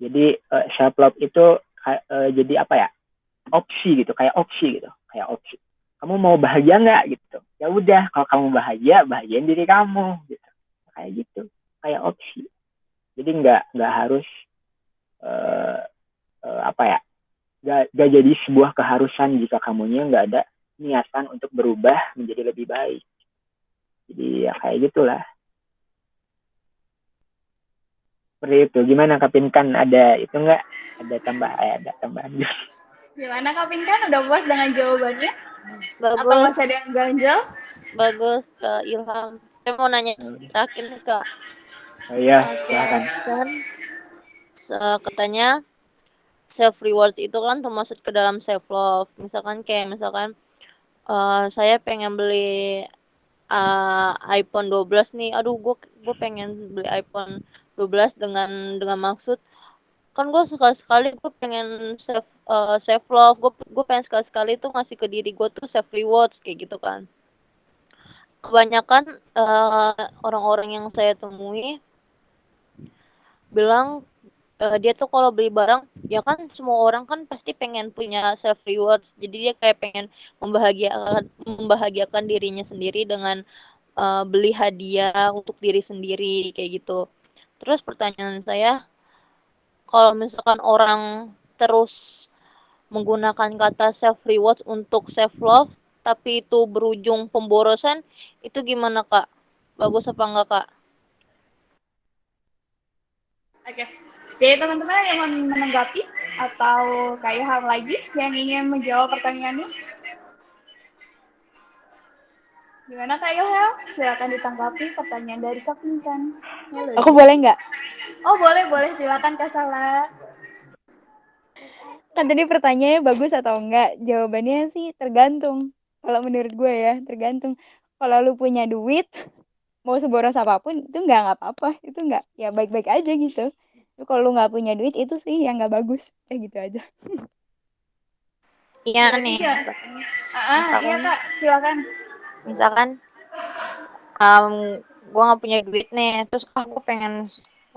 Jadi self love itu jadi apa ya, opsi gitu, kayak opsi. Kamu mau bahagia nggak gitu, ya udah, kalau kamu bahagiain diri kamu gitu, kayak gitu, kayak opsi. Jadi nggak harus nggak jadi sebuah keharusan jika kamunya nggak ada niatan untuk berubah menjadi lebih baik. Jadi ya kayak gitulah. Seperti itu. Gimana Kak Pinkan, ada itu nggak? Ada tambahan. Gimana Kak Pinkan, udah puas dengan jawabannya? Atau Bagus, masih ada yang ganjel? bagus Kak Ilham. Saya mau nanya terakhir nih Kak. Oh iya, silakan. Kan katanya self rewards itu kan termasuk ke dalam self love. Misalkan saya pengen beli iPhone 12 nih. Aduh, gue pengen beli iPhone 12 dengan maksud kan gue sekali-sekali gue pengen self love, gue pengen sekali-sekali tuh ngasih ke diri gue tuh self rewards kayak gitu kan. Kebanyakan orang-orang yang saya temui bilang dia tuh kalau beli barang, ya kan semua orang kan pasti pengen punya self rewards, jadi dia kayak pengen membahagiakan dirinya sendiri dengan beli hadiah untuk diri sendiri kayak gitu. Terus pertanyaan saya, kalau misalkan orang terus menggunakan kata self rewards untuk self love tapi itu berujung pemborosan, itu gimana Kak? Bagus apa enggak Kak? Oke. Jadi teman-teman yang mau menanggapi atau kayak hal lagi yang ingin menjawab pertanyaannya? Gimana Kak Ilham? Silakan ditanggapi pertanyaan dari Kak Pinkan. Aku boleh nggak? Oh boleh, silakan Kak Sala. Kan tadi pertanyaannya bagus atau enggak? Jawabannya sih tergantung. Kalau menurut gue ya, tergantung. Kalau lu punya duit, mau seboros apapun, itu nggak apa-apa. Itu nggak, ya baik-baik aja gitu. Tapi kalau lu nggak punya duit, itu sih yang nggak bagus. Kayak gitu aja. Iya Berarti nih, ya. Iya Kak, silakan. misalkan gue nggak punya duit nih, terus gue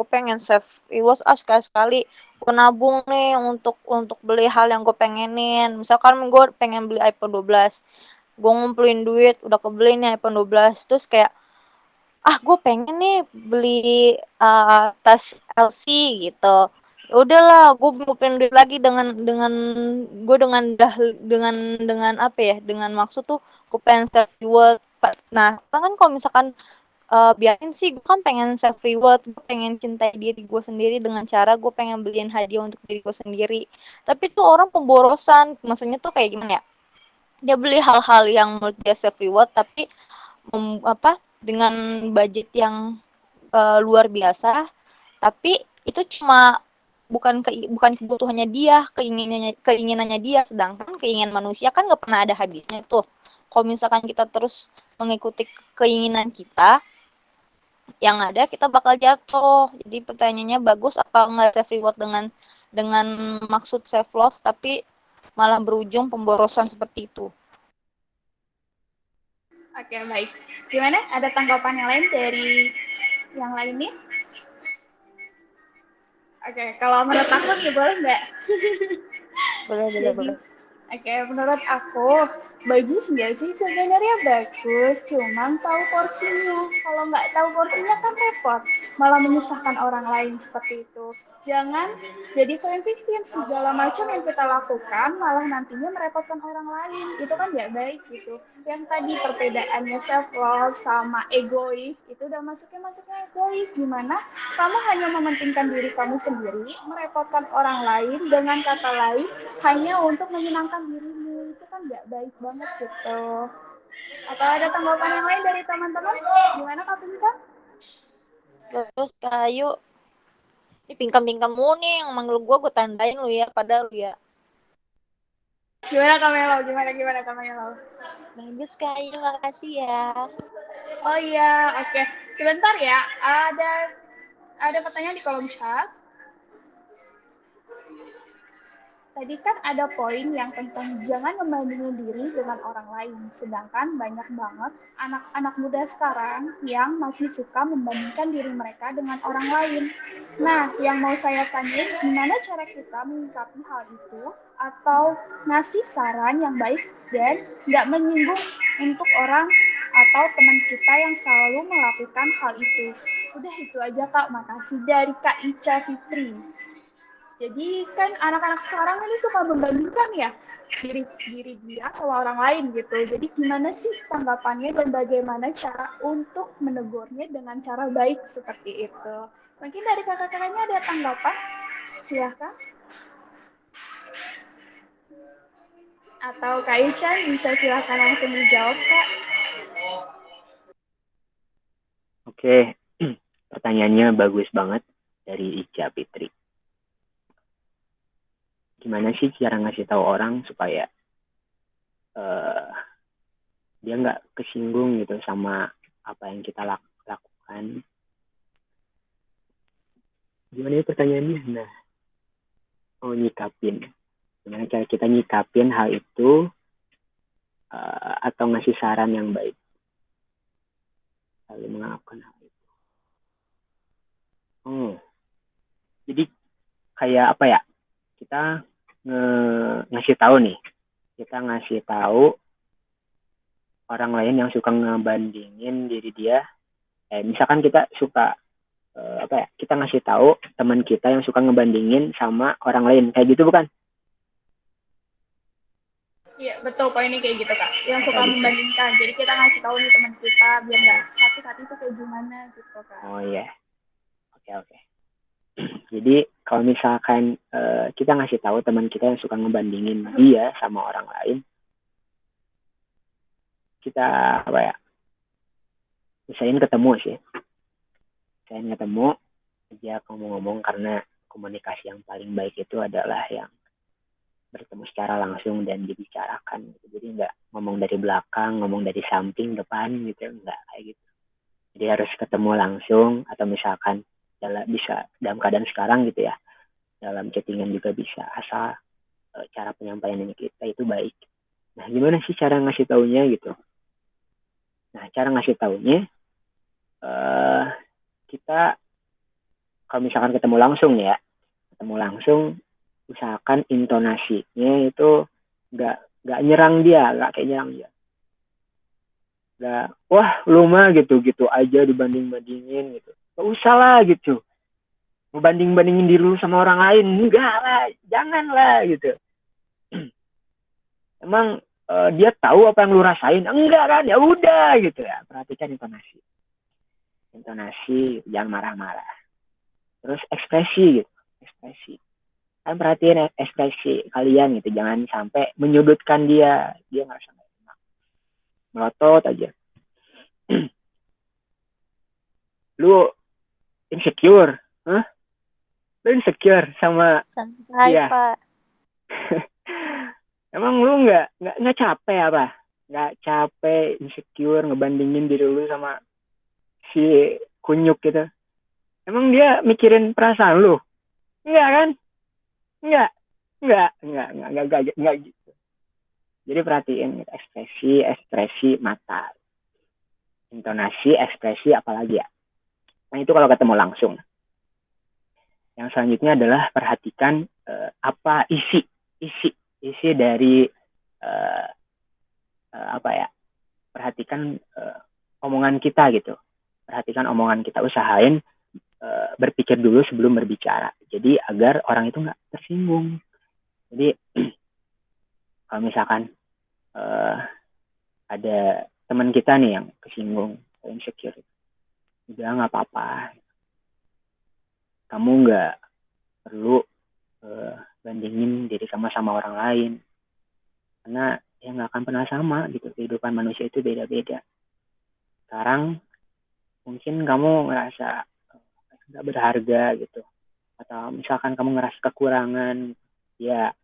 pengen save reward sekali gue nabung nih untuk beli hal yang gue pengenin. Misalkan gue pengen beli iPhone 12, gue ngumpulin duit udah kebeli nih iPhone 12, terus kayak gue pengen nih beli tas LC gitu. Ya udahlah, gue ngumpulin duit lagi dengan apa ya, dengan maksud tuh gue pengen save reward. Nah kan kalau misalkan biarin sih, gue kan pengen self reward, gue pengen cintai diri gue sendiri dengan cara gue pengen beliin hadiah untuk diri gue sendiri. Tapi tuh orang pemborosan, maksudnya tuh kayak gimana ya, dia beli hal-hal yang menurut dia self reward tapi dengan budget yang luar biasa, tapi itu cuma bukan kebutuhannya dia, keinginannya dia, sedangkan keinginan manusia kan nggak pernah ada habisnya tuh. Kalau misalkan kita terus mengikuti keinginan kita, yang ada kita bakal jatuh. Jadi pertanyaannya bagus apa enggak self reward dengan maksud self love tapi malah berujung pemborosan seperti itu. Oke, baik. Gimana? Ada tanggapan yang lain dari yang lainnya? Oke, kalau menurut aku nih boleh nggak? Boleh. Oke, menurut aku bagus nggak sih? Sebenarnya bagus, cuman tahu porsinya. Kalau nggak tahu porsinya kan repot, malah menyusahkan orang lain seperti itu. Jangan jadi friend victim, segala macam yang kita lakukan malah nantinya merepotkan orang lain. Itu kan nggak baik gitu. Yang tadi perbedaannya self love sama egois itu udah masuknya egois, gimana kamu hanya mementingkan diri kamu sendiri, merepotkan orang lain, dengan kata lain hanya untuk menyenangkan dirimu. Itu kan nggak baik banget gitu. Atau ada tanggapan yang lain dari teman-teman? Gimana Kak Pinka? Terus kayu ini pingkam-pingkam nih yang manggil gue tandain lu ya, padahal lu ya. Gimana Kamelo? Gimana Kamelo? Bagus kayu, makasih ya. Oh iya, oke. Sebentar ya, ada pertanyaan di kolom chat. Tadi kan ada poin yang tentang jangan membandingkan diri dengan orang lain. Sedangkan banyak banget anak-anak muda sekarang yang masih suka membandingkan diri mereka dengan orang lain. Nah, yang mau saya tanya, gimana cara kita menyikapi hal itu atau ngasih saran yang baik dan nggak menyinggung untuk orang atau teman kita yang selalu melakukan hal itu. Udah itu aja Kak, makasih dari Kak Ica Fitri. Jadi kan anak-anak sekarang ini suka membandingkan ya diri dia sama orang lain gitu. Jadi gimana sih tanggapannya dan bagaimana cara untuk menegurnya dengan cara baik seperti itu? Mungkin dari kakak-kakaknya ada tanggapan? Silahkan. Atau Kak Ichan bisa silahkan langsung dijawab Kak. Oke, pertanyaannya bagus banget dari Ica Fitri. Gimana sih cara ngasih tahu orang supaya dia nggak kesinggung gitu sama apa yang kita lakukan? Gimana ya pertanyaannya? Nah, nyikapin. Gimana cara kita nyikapin hal itu atau ngasih saran yang baik? Lalu melakukan hal itu. Jadi kayak apa ya? Kita ngasih tahu nih. Kita ngasih tahu orang lain yang suka ngebandingin diri dia. Misalkan kita suka kita ngasih tahu teman kita yang suka ngebandingin sama orang lain. Kayak gitu bukan? Iya, betul, poinnya kayak gitu, Kak. Yang suka Kayak gitu. membandingkan. Jadi kita ngasih tahu nih teman kita biar nggak sakit hati itu kayak gimana gitu, Kak. Oh iya, oke. Jadi kalau misalkan kita ngasih tahu teman kita yang suka ngebandingin dia sama orang lain, kita apa ya? Misalnya ketemu sih, saya ketemu dia ngomong-ngomong, karena komunikasi yang paling baik itu adalah yang bertemu secara langsung dan dibicarakan gitu. Jadi nggak ngomong dari belakang, ngomong dari samping, depan gitu, nggak kayak gitu. Jadi harus ketemu langsung, atau misalkan bisa dalam keadaan sekarang gitu ya, dalam chattingan juga bisa, asal cara penyampaian kita itu baik. Nah, gimana sih cara ngasih taunya gitu? Nah, cara ngasih taunya kita kalau misalkan ketemu langsung usahakan intonasinya itu nggak nyerang dia, nggak kayak nyerang dia. Nggak, wah lu mah gitu aja dibanding-bandingin gitu. Nggak usah lah gitu. Ngebanding-bandingin diri lu sama orang lain. Enggak lah, jangan lah gitu. Emang dia tahu apa yang lu rasain? Enggak kan? Ya udah gitu ya. Perhatikan intonasi, jangan marah-marah. Terus ekspresi gitu, ekspresi. Kan perhatiin ekspresi kalian gitu, jangan sampai menyudutkan dia ngerasa enak, melotot aja. Lu insecure, hah? Lu insecure sama Santai, dia? Pak. Emang lu nggak capek apa? Nggak capek insecure ngebandingin diri lu sama si kunyuk gitu? Emang dia mikirin perasaan lu? Enggak kan? Enggak gitu. Jadi perhatiin ekspresi mata, intonasi, ekspresi, apalagi ya. Nah, itu kalau ketemu langsung. Yang selanjutnya adalah perhatikan apa isi dari apa ya? Perhatikan omongan kita gitu. Perhatikan omongan kita, usahain berpikir dulu sebelum berbicara. Jadi agar orang itu nggak tersinggung. Jadi kalau misalkan ada teman kita nih yang kesinggung, insecure, udah nggak apa-apa. Kamu nggak perlu bandingin diri kamu sama orang lain, karena ya nggak akan pernah sama gitu. Kehidupan manusia itu beda-beda. Sekarang mungkin kamu ngerasa nggak berharga gitu, atau misalkan kamu ngerasa kekurangan, ya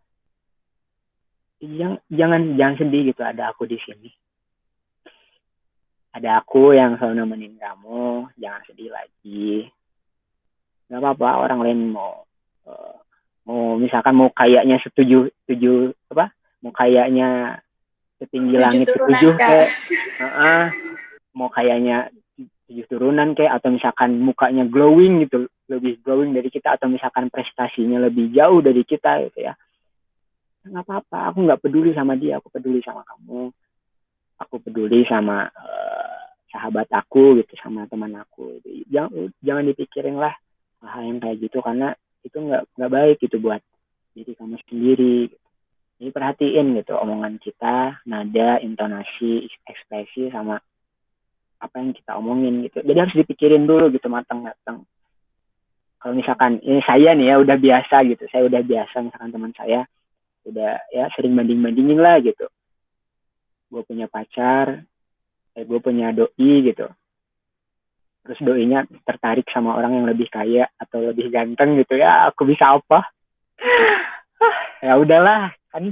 jangan sedih gitu. Ada aku di sini, ada aku yang selalu nemenin kamu. Jangan sedih lagi, nggak apa-apa. Orang lain mau misalkan mau kayaknya setuju apa, mau kayaknya setinggi langit ketujuh kayak mau kayaknya 7 turunan kayak, atau misalkan mukanya glowing gitu, lebih glowing dari kita, atau misalkan prestasinya lebih jauh dari kita gitu ya, nggak apa-apa. Aku nggak peduli sama dia, aku peduli sama kamu, aku peduli sama sahabat aku gitu, sama teman aku gitu. Jangan dipikirin lah hal yang kayak gitu, karena itu nggak baik gitu buat diri kamu sendiri. Jadi perhatiin gitu omongan kita, nada, intonasi, ekspresi, sama apa yang kita omongin gitu. Jadi harus dipikirin dulu gitu, matang-matang. Kalau misalkan ini saya nih ya udah biasa gitu, saya udah biasa misalkan teman saya udah ya sering banding-bandingin lah gitu. Gue punya pacar, gue punya doi gitu. Terus doinya tertarik sama orang yang lebih kaya atau lebih ganteng gitu, ya aku bisa apa? Ya udahlah kan.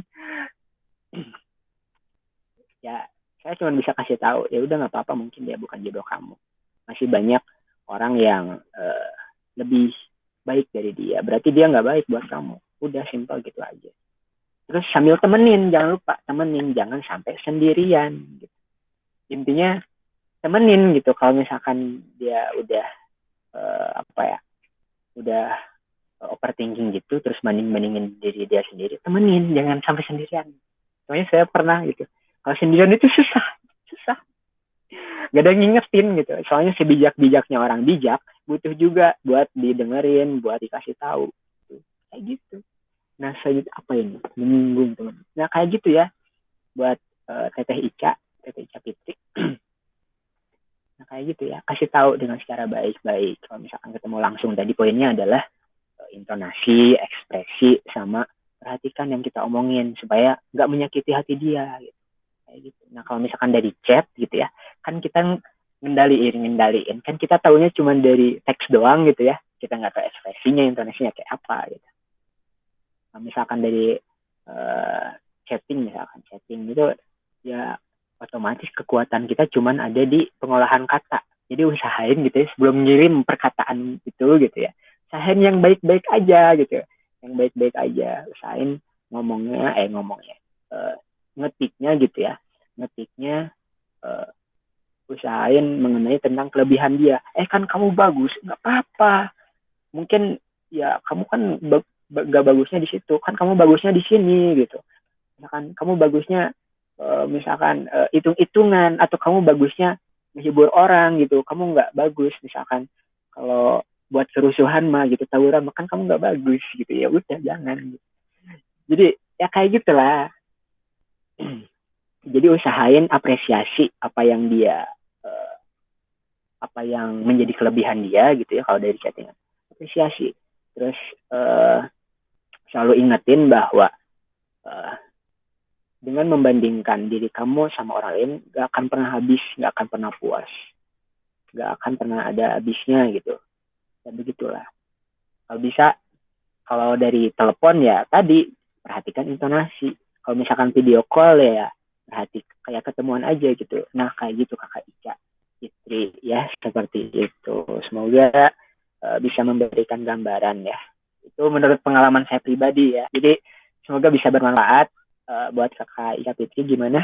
Ya saya cuma bisa kasih tahu, ya udah nggak apa-apa, mungkin dia bukan jodoh kamu. Masih banyak orang yang lebih baik dari dia, berarti dia nggak baik buat kamu. Udah simpel gitu aja. Terus sambil temenin, jangan lupa temenin, jangan sampai sendirian gitu. Intinya temenin gitu. Kalau misalkan dia udah apa ya, udah overthinking gitu, terus bandingin diri dia sendiri, temenin, jangan sampai sendirian. Soalnya saya pernah gitu, kalau sendirian itu susah, gak ada yang ngingetin gitu. Soalnya sebijak-bijaknya orang bijak butuh juga buat didengerin, buat dikasih tahu gitu. Kayak gitu. Nah, saya apa ini menyinggung teman, nah kayak gitu ya. buat Teteh Ica Fitri. Nah kayak gitu ya, kasih tahu dengan secara baik-baik. Kalau misalkan ketemu langsung, tadi poinnya adalah intonasi, ekspresi, sama perhatikan yang kita omongin supaya nggak menyakiti hati dia gitu. Kayak gitu. Nah kalau misalkan dari chat gitu ya, kan kita ngendaliin kan kita taunya cuma dari teks doang gitu ya, kita nggak tahu ekspresinya, intonasinya kayak apa gitu. Nah, misalkan dari uh, chatting itu ya otomatis kekuatan kita cuman ada di pengolahan kata. Jadi usahain gitu ya, sebelum ngirim perkataan itu gitu ya, usahain yang baik-baik aja gitu, yang baik-baik aja. Usahain ngomongnya ngetiknya gitu ya, ngetiknya uh, usahain mengenai tentang kelebihan dia. Kan kamu bagus, nggak apa-apa, mungkin ya kamu kan gak bagusnya di situ, kan kamu bagusnya di sini gitu. Misalkan kamu bagusnya misalkan hitung-hitungan, atau kamu bagusnya menghibur orang gitu, kamu nggak bagus misalkan kalau buat kerusuhan mah gitu, tawuran mah kan kamu nggak bagus gitu, ya udah jangan gitu. Jadi ya kayak gitulah. Jadi usahain apresiasi apa yang menjadi kelebihan dia gitu ya, kalau dari chattingan apresiasi. Terus selalu ingetin bahwa dengan membandingkan diri kamu sama orang lain gak akan pernah habis, gak akan pernah puas, gak akan pernah ada habisnya gitu. Dan begitulah. Kalau bisa, kalau dari telepon ya tadi perhatikan intonasi. Kalau misalkan video call ya perhati kayak ketemuan aja gitu. Nah kayak gitu Kakak Ica Fitri ya, seperti itu. Semoga bisa memberikan gambaran ya. Itu menurut pengalaman saya pribadi ya. Jadi semoga bisa bermanfaat. Buat Kakak Ica Fitri gimana?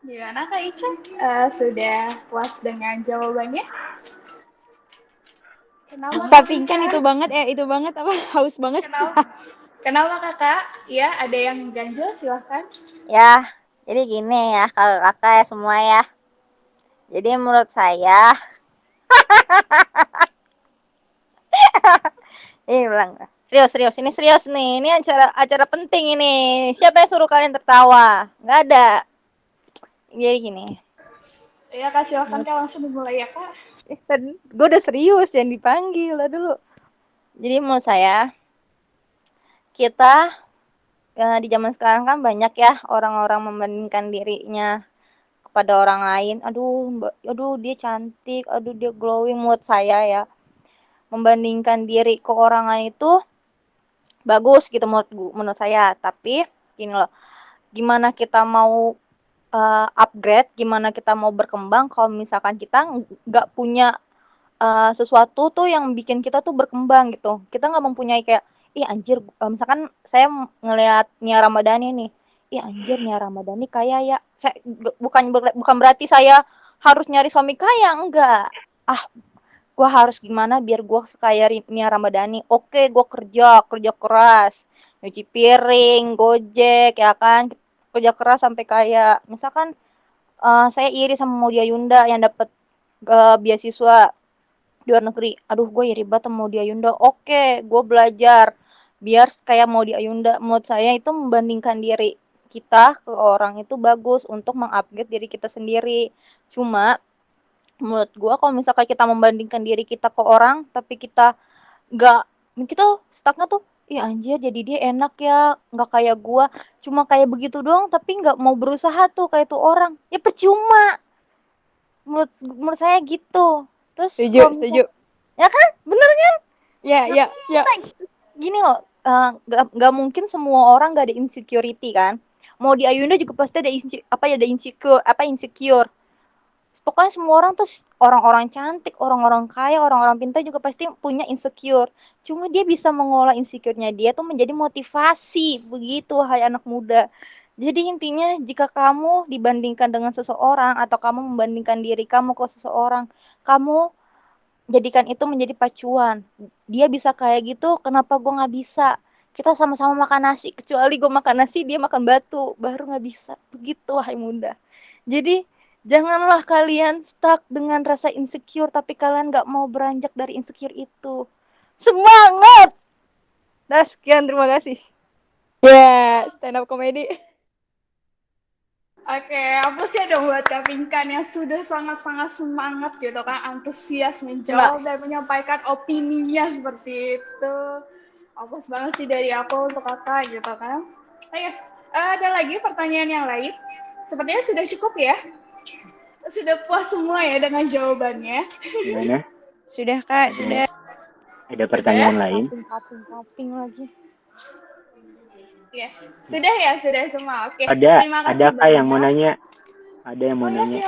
Gimana Kak Ica? Sudah puas dengan jawabannya? Kenapa Tapi kan Kakak? itu banget apa haus banget. Kenapa Kakak? Ya, ada yang ganjil, silahkan. Ya, jadi gini ya kalau kakak ya semua ya. Jadi menurut saya, ini bilang serius ini serius nih. Ini acara penting ini. Siapa yang suruh kalian tertawa? Nggak ada. Jadi gini. Ya Kak, silahkan Kak, langsung dimulai ya Kak. Gue udah serius, jangan dipanggil lah dulu. Jadi menurut saya, kita di zaman sekarang kan banyak ya orang-orang membandingkan dirinya kepada orang lain. Aduh dia cantik, aduh dia glowing. Menurut saya ya, membandingkan diri ke orang lain itu bagus gitu menurut saya. Tapi gini loh, gimana kita mau upgrade, gimana kita mau berkembang kalau misalkan kita nggak punya sesuatu tuh yang bikin kita tuh berkembang gitu. Kita nggak mempunyai kayak, ih anjir, misalkan saya ngelihat Nia Ramadhani nih, ih anjir Nia Ramadhani kaya ya. Saya bukan berarti saya harus nyari suami kaya, enggak. Gue harus gimana biar gue sekaya Nia Ramadhani. Oke, gue kerja keras, nyuci piring, gojek ya kan, kerja keras sampai kaya. Misalkan saya iri sama Maudy Ayunda yang dapat beasiswa di luar negeri. Aduh, gue iri banget sama Maudy Ayunda. Oke, gue belajar biar kayak Maudy Ayunda. Menurut saya itu membandingkan diri kita ke orang itu bagus untuk mengupgrade diri kita sendiri. Cuma menurut gue kalau misalkan kita membandingkan diri kita ke orang tapi kita nggak, kita stucknya tuh, iya anjir jadi dia enak ya, nggak kayak gue, cuma kayak begitu doang tapi nggak mau berusaha tuh kayak tuh orang, ya percuma. Menurut saya gitu. Terus Setuju. ya kan bener kan. Ya. Gini loh, nggak mungkin semua orang nggak ada insecurity kan. Mau di Ayunda juga pasti ada insecure. Pokoknya semua orang tuh, orang-orang cantik, orang-orang kaya, orang-orang pintar juga pasti punya insecure. Cuma dia bisa mengolah insecure-nya dia tuh menjadi motivasi. Begitu, hai anak muda. Jadi intinya jika kamu dibandingkan dengan seseorang atau kamu membandingkan diri kamu ke seseorang, kamu jadikan itu menjadi pacuan. Dia bisa kayak gitu, kenapa gue nggak bisa? Kita sama-sama makan nasi, kecuali gue makan nasi, dia makan batu, baru nggak bisa. Begitu, hai muda. Jadi janganlah kalian stuck dengan rasa insecure, tapi kalian gak mau beranjak dari insecure itu. Semangat! Nah, sekian, terima kasih. Ya, stand up comedy. Oke, apa sih dong buat Kak Pinkan yang sudah sangat-sangat semangat gitu kan, antusias menjawab Enggak, dan menyampaikan opininya seperti itu. Bagus banget sih dari aku untuk kakak gitu kan. Ayo, ada lagi pertanyaan yang lain? Sepertinya sudah cukup ya? Sudah puas semua ya dengan jawabannya? Gimana? Sudah, Kak, sudah. Ada pertanyaan lain? kaping lagi. Ya, sudah semua. Oke, Ada terima kasih Kak yang mau banyak. nanya? Ada yang mau Oh ya, nanya?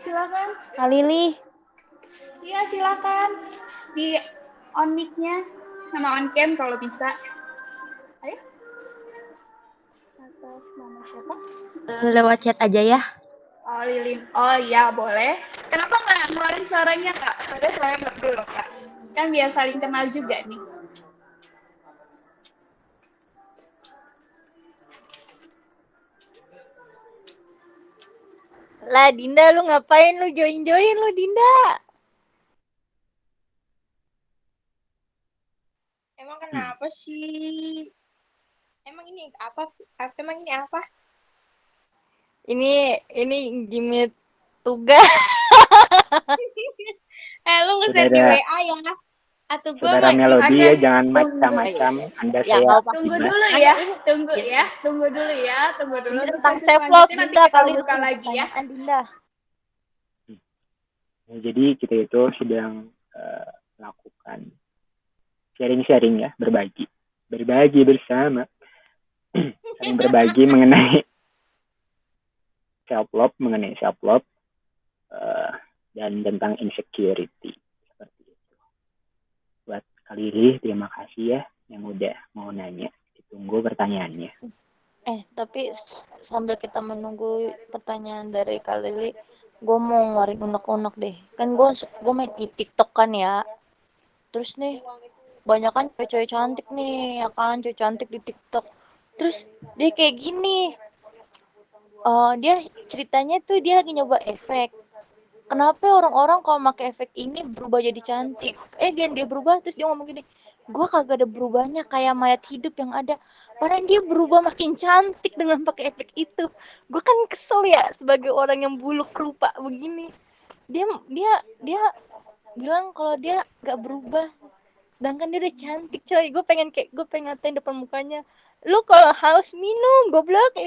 silakan. Kak Lili. Iya, silakan. Di on mic-nya sama on cam kalau bisa. Ayo. Atas nama siapa? Lewat chat aja ya. Oh, Lilin. Oh iya, boleh. Kenapa nggak ngeluarin suaranya, Kak? Padahal suaranya nggak dulu, Kak. Kan biar saling kenal juga nih. Lah Dinda, lu ngapain lu join lu Dinda? Emang kenapa sih? Emang ini apa? Emang ini apa? Ini gimmick tugas. Lu nge-share di Saudara, WA ya? Atau gue saudara mah Melody Oke, ya, jangan tunggu. macam-macam. Anda Ya, saya nggak apa. Tunggu Ibnu. dulu ya. Tunggu dulu. Ini Untuk tentang sesi self love selanjutnya nanti Dinda, kita kali buka lagi ya. pertanyaan Dinda. Ya, jadi kita itu sedang melakukan sharing-sharing ya, berbagi bersama, saling berbagi mengenai self love dan tentang insecurity seperti itu. Buat kali ini terima kasih ya yang udah mau nanya. Ditunggu pertanyaannya. Tapi sambil kita menunggu pertanyaan dari Kak Lili, gue mau ngeluarin unek-unek deh. Kan gue main di TikTok kan ya. Terus nih, banyak kan cewek-cewek cantik nih, ya kan, cewek cantik di TikTok. Terus dia kayak gini, dia ceritanya tuh dia lagi nyoba efek. Kenapa orang-orang kalau pakai efek ini berubah jadi cantik? Dia berubah terus dia ngomong gini, gue kagak ada berubahnya kayak mayat hidup yang ada. Padahal dia berubah makin cantik dengan pakai efek itu. Gue kan kesel ya sebagai orang yang buluk rupa begini. Dia dia dia bilang kalau dia gak berubah, sedangkan dia udah cantik coy. Gue pengen ngatain depan mukanya, lu kalau haus minum goblok.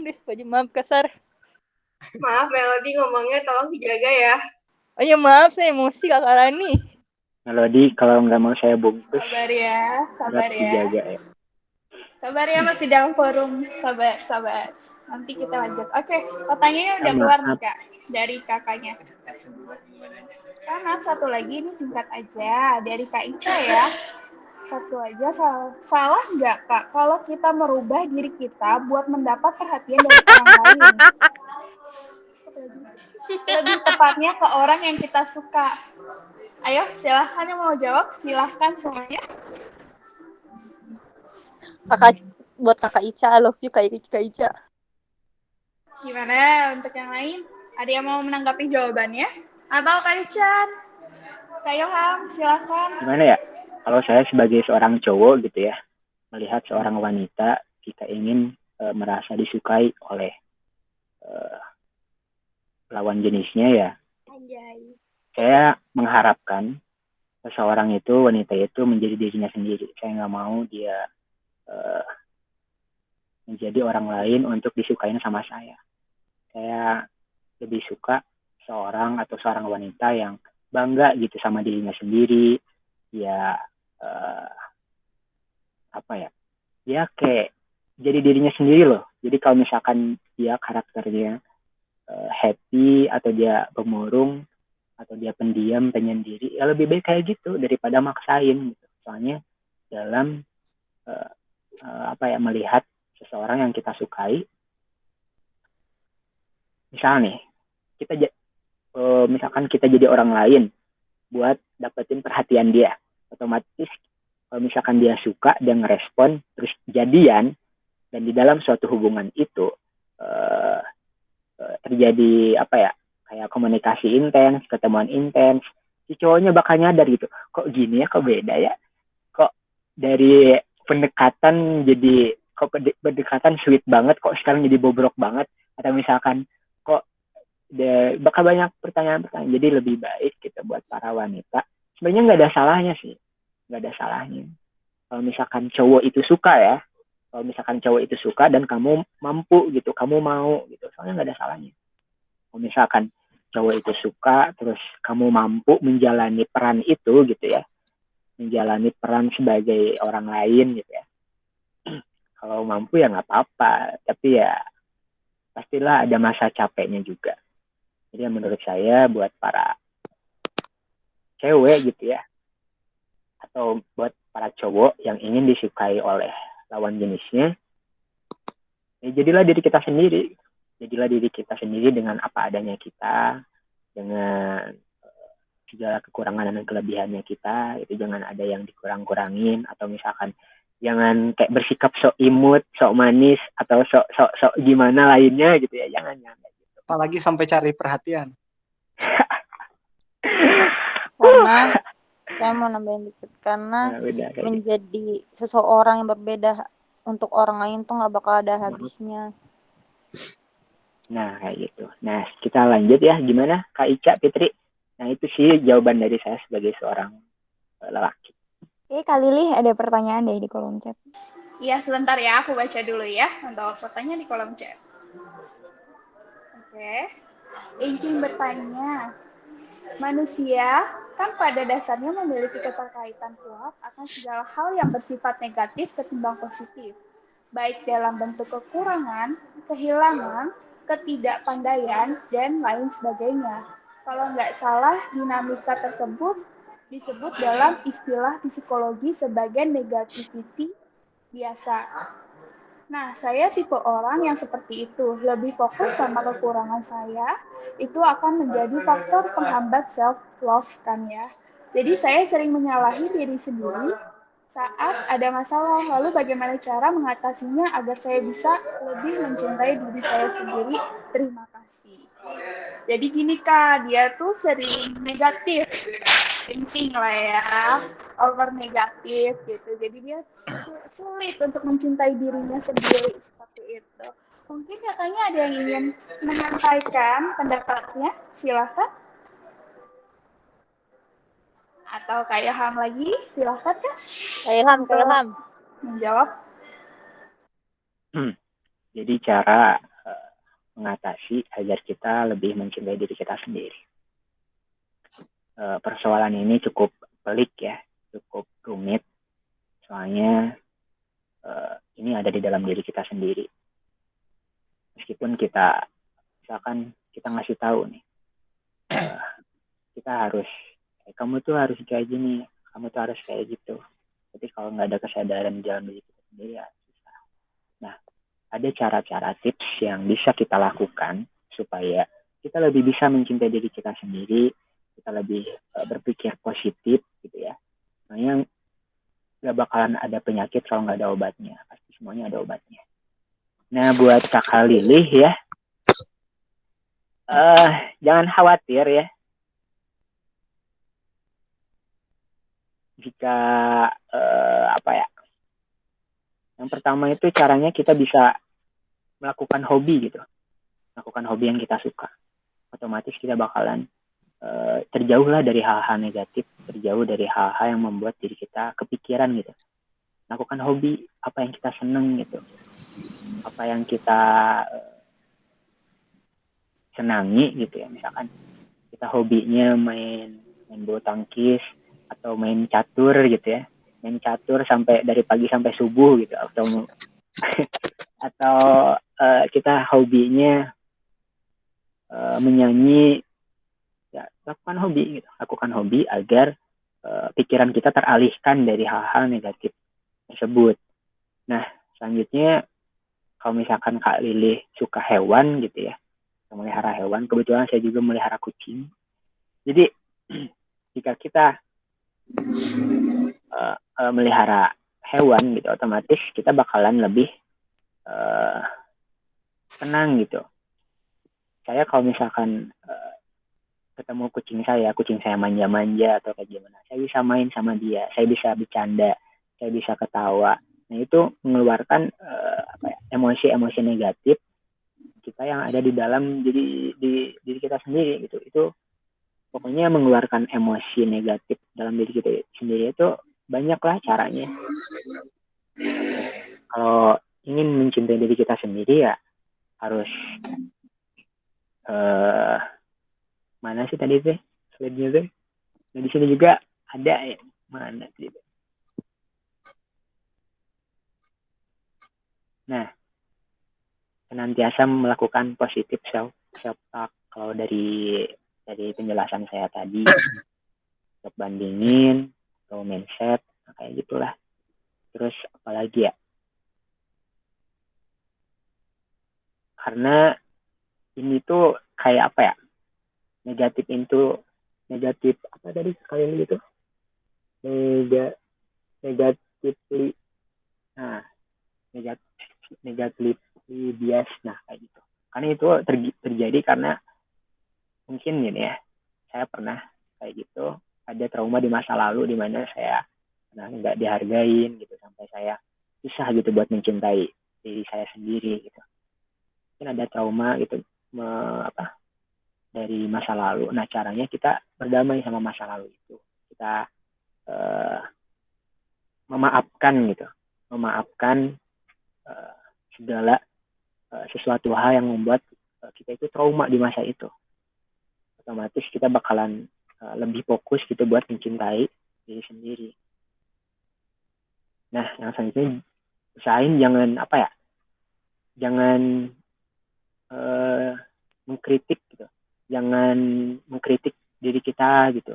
Maaf kasar. Maaf Melody ngomongnya tolong dijaga ya. Oh ya maaf, saya emosi Kakak Rani. Melody, kalau nggak mau saya bungkus, Sabar ya. dijaga ya. Sabar ya, masih dalam forum. Sabar. Nanti kita lanjut. Oke, pertanyaannya udah keluar nih, Kak. Dari kakaknya. Maaf, satu lagi ini singkat aja. Dari Kak Ica ya. Satu aja, salah nggak, Kak? Kalau kita merubah diri kita buat mendapat perhatian dari orang lain. Lebih tepatnya ke orang yang kita suka. Ayo, silahkan yang mau jawab. Silahkan semuanya. Buat Kakak Ica, I love you Kak Ica. Gimana untuk yang lain? Ada yang mau menanggapi jawabannya? Atau Kak Ican? Kak Yoham, silahkan. Gimana ya? Kalau saya sebagai seorang cowok gitu ya, melihat seorang wanita, kita ingin merasa disukai oleh lawan jenisnya ya. Anjay. Saya mengharapkan seseorang itu, wanita itu menjadi dirinya sendiri. Saya nggak mau dia menjadi orang lain untuk disukain sama saya. Saya lebih suka seorang wanita yang bangga gitu sama dirinya sendiri. Ya dia kayak jadi dirinya sendiri loh. Jadi kalau misalkan dia karakternya happy atau dia pemurung atau dia pendiam, penyendiri, ya lebih baik kayak gitu daripada maksain gitu. Soalnya dalam melihat seseorang yang kita sukai, misalnya nih misalkan kita jadi orang lain buat dapetin perhatian dia, otomatis kalau misalkan dia suka, dia ngerespon, terus jadian, dan di dalam suatu hubungan itu terjadi kayak komunikasi intens, ketemuan intens, si cowoknya bakal nyadar gitu, kok gini ya, kok beda ya, kok dari pendekatan jadi kok berdekatan sweet banget, kok sekarang jadi bobrok banget, atau misalkan kok bakal banyak pertanyaan-pertanyaan. Jadi lebih baik kita buat para wanita, sebenarnya nggak ada salahnya sih, nggak ada salahnya kalau misalkan cowok itu suka ya, kalau misalkan cowok itu suka dan kamu mampu gitu, kamu mau gitu, soalnya nggak ada salahnya. Kalau misalkan cowok itu suka terus kamu mampu menjalani peran itu gitu ya, menjalani peran sebagai orang lain gitu ya, kalau mampu ya nggak apa-apa, tapi ya pastilah ada masa capeknya juga. Jadi menurut saya buat para cewek gitu ya, atau buat para cowok yang ingin disukai oleh lawan jenisnya, ya jadilah diri kita sendiri. Jadilah diri kita sendiri dengan apa adanya kita, dengan segala kekurangan dan kelebihannya kita. Itu jangan ada yang dikurang-kurangin, atau misalkan jangan kayak bersikap sok imut, sok manis, atau sok gimana lainnya gitu ya. Jangan gitu. Apalagi sampai cari perhatian. Karena saya mau nambahin dikit, karena udah, menjadi seseorang yang berbeda untuk orang lain tuh nggak bakal ada habisnya. Nah kayak gitu. Nah kita lanjut ya, gimana Kak Ica, Fitri? Nah itu sih jawaban dari saya sebagai seorang lelaki. Oke, Kak Lili ada pertanyaan deh di kolom chat. Iya, sebentar ya, aku baca dulu ya untuk pertanyaan di kolom chat. Oke. Incing bertanya, manusia kan pada dasarnya memiliki keterkaitan kuat akan segala hal yang bersifat negatif ketimbang positif, baik dalam bentuk kekurangan, kehilangan, ketidakpandaian, dan lain sebagainya. Kalau nggak salah, dinamika tersebut disebut dalam istilah psikologi sebagai negativity biasa. Nah, saya tipe orang yang seperti itu, lebih fokus sama kekurangan saya, itu akan menjadi faktor penghambat self-love kan ya. Jadi saya sering menyalahi diri sendiri saat ada masalah, lalu bagaimana cara mengatasinya agar saya bisa lebih mencintai diri saya sendiri. Terima kasih. Jadi gini Kak, dia tuh sering negatif thinking lah ya, over negatif gitu. Jadi dia sulit untuk mencintai dirinya sendiri seperti itu. Mungkin katanya ada yang ingin menyampaikan pendapatnya, silakan. Atau Kak Ilham lagi, silakan Kak. Kak Ilham. Menjawab. Jadi cara mengatasi agar kita lebih mencintai diri kita sendiri. Persoalan ini cukup pelik ya, cukup rumit. Soalnya ini ada di dalam diri kita sendiri. Meskipun kita, misalkan kita ngasih tahu nih, kita harus, kamu tuh harus kayak gini, kamu tuh harus kayak gitu. Tapi kalau nggak ada kesadaran di dalam diri kita sendiri ya susah. Nah, ada cara-cara tips yang bisa kita lakukan supaya kita lebih bisa mencintai diri kita sendiri, kita lebih berpikir positif gitu ya. Soalnya nggak bakalan ada penyakit kalau nggak ada obatnya, pasti semuanya ada obatnya. Nah buat Kakak Lilih ya, jangan khawatir ya jika yang pertama itu caranya kita bisa melakukan hobi gitu, melakukan hobi yang kita suka, otomatis kita bakalan terjauhlah dari hal-hal negatif, terjauh dari hal-hal yang membuat diri kita kepikiran gitu. Lakukan hobi apa yang kita seneng gitu, apa yang kita senangi gitu ya. Misalkan kita hobinya main bulu tangkis atau main catur gitu ya, main catur sampai dari pagi sampai subuh gitu, atau kita hobinya menyanyi ya, lakukan hobi gitu, lakukan hobi agar pikiran kita teralihkan dari hal-hal negatif tersebut. Nah selanjutnya, kalau misalkan Kak Lili suka hewan gitu ya, memelihara hewan, kebetulan saya juga memelihara kucing. Jadi jika kita melihara hewan gitu, otomatis kita bakalan lebih tenang gitu. Saya kalau misalkan ketemu kucing saya manja-manja atau kayak gimana, saya bisa main sama dia, saya bisa bercanda, saya bisa ketawa, Nah itu mengeluarkan emosi-emosi negatif kita yang ada di dalam di diri kita sendiri gitu. Itu pokoknya mengeluarkan emosi negatif dalam diri kita sendiri itu banyaklah caranya. Kalau ingin mencintai diri kita sendiri ya harus mana sih tadi tuh slide-nya tuh? Nah di sini juga ada ya, mana gitu. Nah, senantiasa melakukan positif self talk. Kalau dari penjelasan saya tadi, self bandingin atau mindset kayak gitulah. Terus apalagi ya? Karena ini tuh kayak apa ya? Negatif apa tadi sekali gitu? Negatively. Nah, negatively bias. Nah, kayak gitu. Karena itu terjadi karena mungkin gini ya, saya pernah kayak gitu, ada trauma di masa lalu di mana saya nggak dihargain gitu, sampai saya susah gitu buat mencintai diri saya sendiri gitu. Mungkin ada trauma gitu dari masa lalu. Nah caranya kita berdamai sama masa lalu itu, kita memaafkan segala sesuatu hal yang membuat kita itu trauma di masa itu. Otomatis kita bakalan lebih fokus gitu buat mencintai diri sendiri. Nah, yang selanjutnya usahain jangan mengkritik gitu, jangan mengkritik diri kita gitu,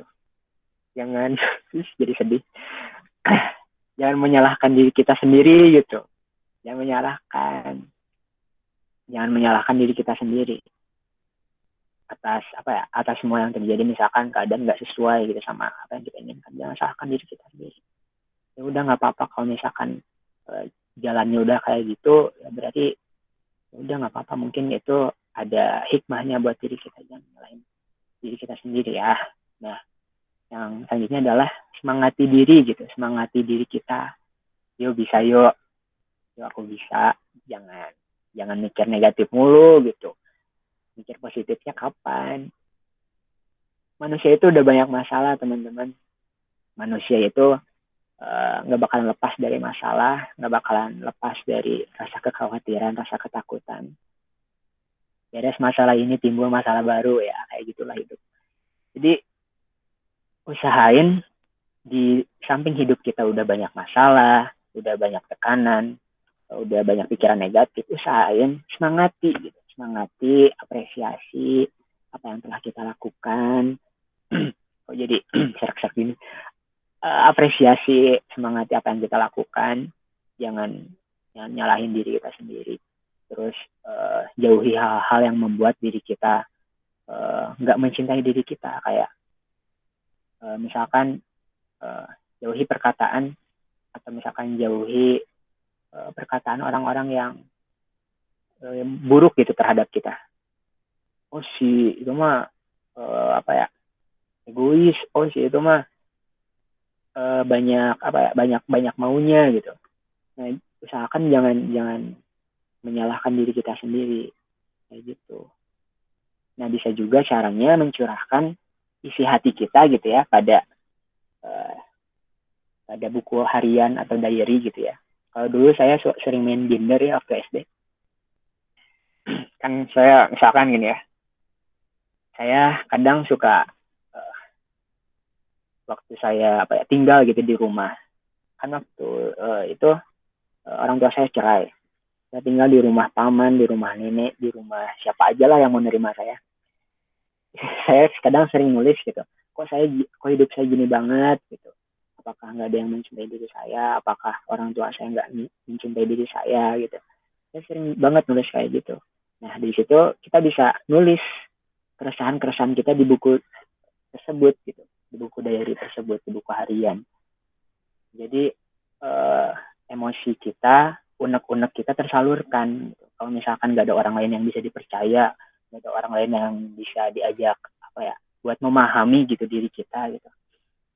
jangan jadi sedih, jangan menyalahkan diri kita sendiri gitu, jangan menyalahkan diri kita sendiri atas semua yang terjadi. Misalkan keadaan nggak sesuai gitu sama apa yang kita inginkan, jangan salahkan diri kita sendiri. Ya udah nggak apa-apa kalau misalkan jalannya udah kayak gitu, ya berarti udah nggak apa-apa, mungkin itu ada hikmahnya buat diri kita, jangan nyalain diri kita sendiri ya. Nah yang selanjutnya adalah semangati diri kita. Yuk bisa, yuk aku bisa. Jangan mikir negatif mulu gitu, mikir positifnya kapan. Manusia itu udah banyak masalah teman-teman. Manusia itu nggak bakalan lepas dari masalah, nggak bakalan lepas dari rasa kekhawatiran, rasa ketakutan. Beres masalah ini timbul masalah baru, ya kayak gitulah hidup. Jadi usahain di samping hidup kita udah banyak masalah, udah banyak tekanan, udah banyak pikiran negatif, usahain semangati, apresiasi apa yang telah kita lakukan. Kok jadi serak-serak gini? Apresiasi, semangati apa yang kita lakukan, jangan nyalahin diri kita sendiri. Terus jauhi hal-hal yang membuat diri kita nggak mencintai diri kita, kayak misalkan jauhi perkataan atau misalkan jauhi perkataan orang-orang yang buruk gitu terhadap kita. Oh si itu mah egois, oh si itu mah banyak maunya gitu. Nah usahakan jangan menyalahkan diri kita sendiri kayak gitu. Nah bisa juga caranya mencurahkan isi hati kita gitu ya pada buku harian atau diary gitu ya. Kalau dulu saya sering main Tinder ya waktu SD. Kan saya misalkan gini ya, saya kadang suka waktu saya tinggal gitu di rumah, kan waktu itu orang tua saya cerai, saya tinggal di rumah paman, di rumah nenek, di rumah siapa aja lah yang mau nerima saya. Saya kadang sering nulis gitu, kok hidup saya gini banget gitu, apakah nggak ada yang mencintai diri saya, apakah orang tua saya nggak mencintai diri saya gitu. Saya sering banget nulis kayak gitu. Nah di situ kita bisa nulis keresahan kita di buku tersebut gitu, di buku diary tersebut, di buku harian. Jadi emosi kita, unek-unek kita tersalurkan gitu. Kalau misalkan nggak ada orang lain yang bisa dipercaya, nggak ada orang lain yang bisa diajak buat memahami gitu diri kita gitu.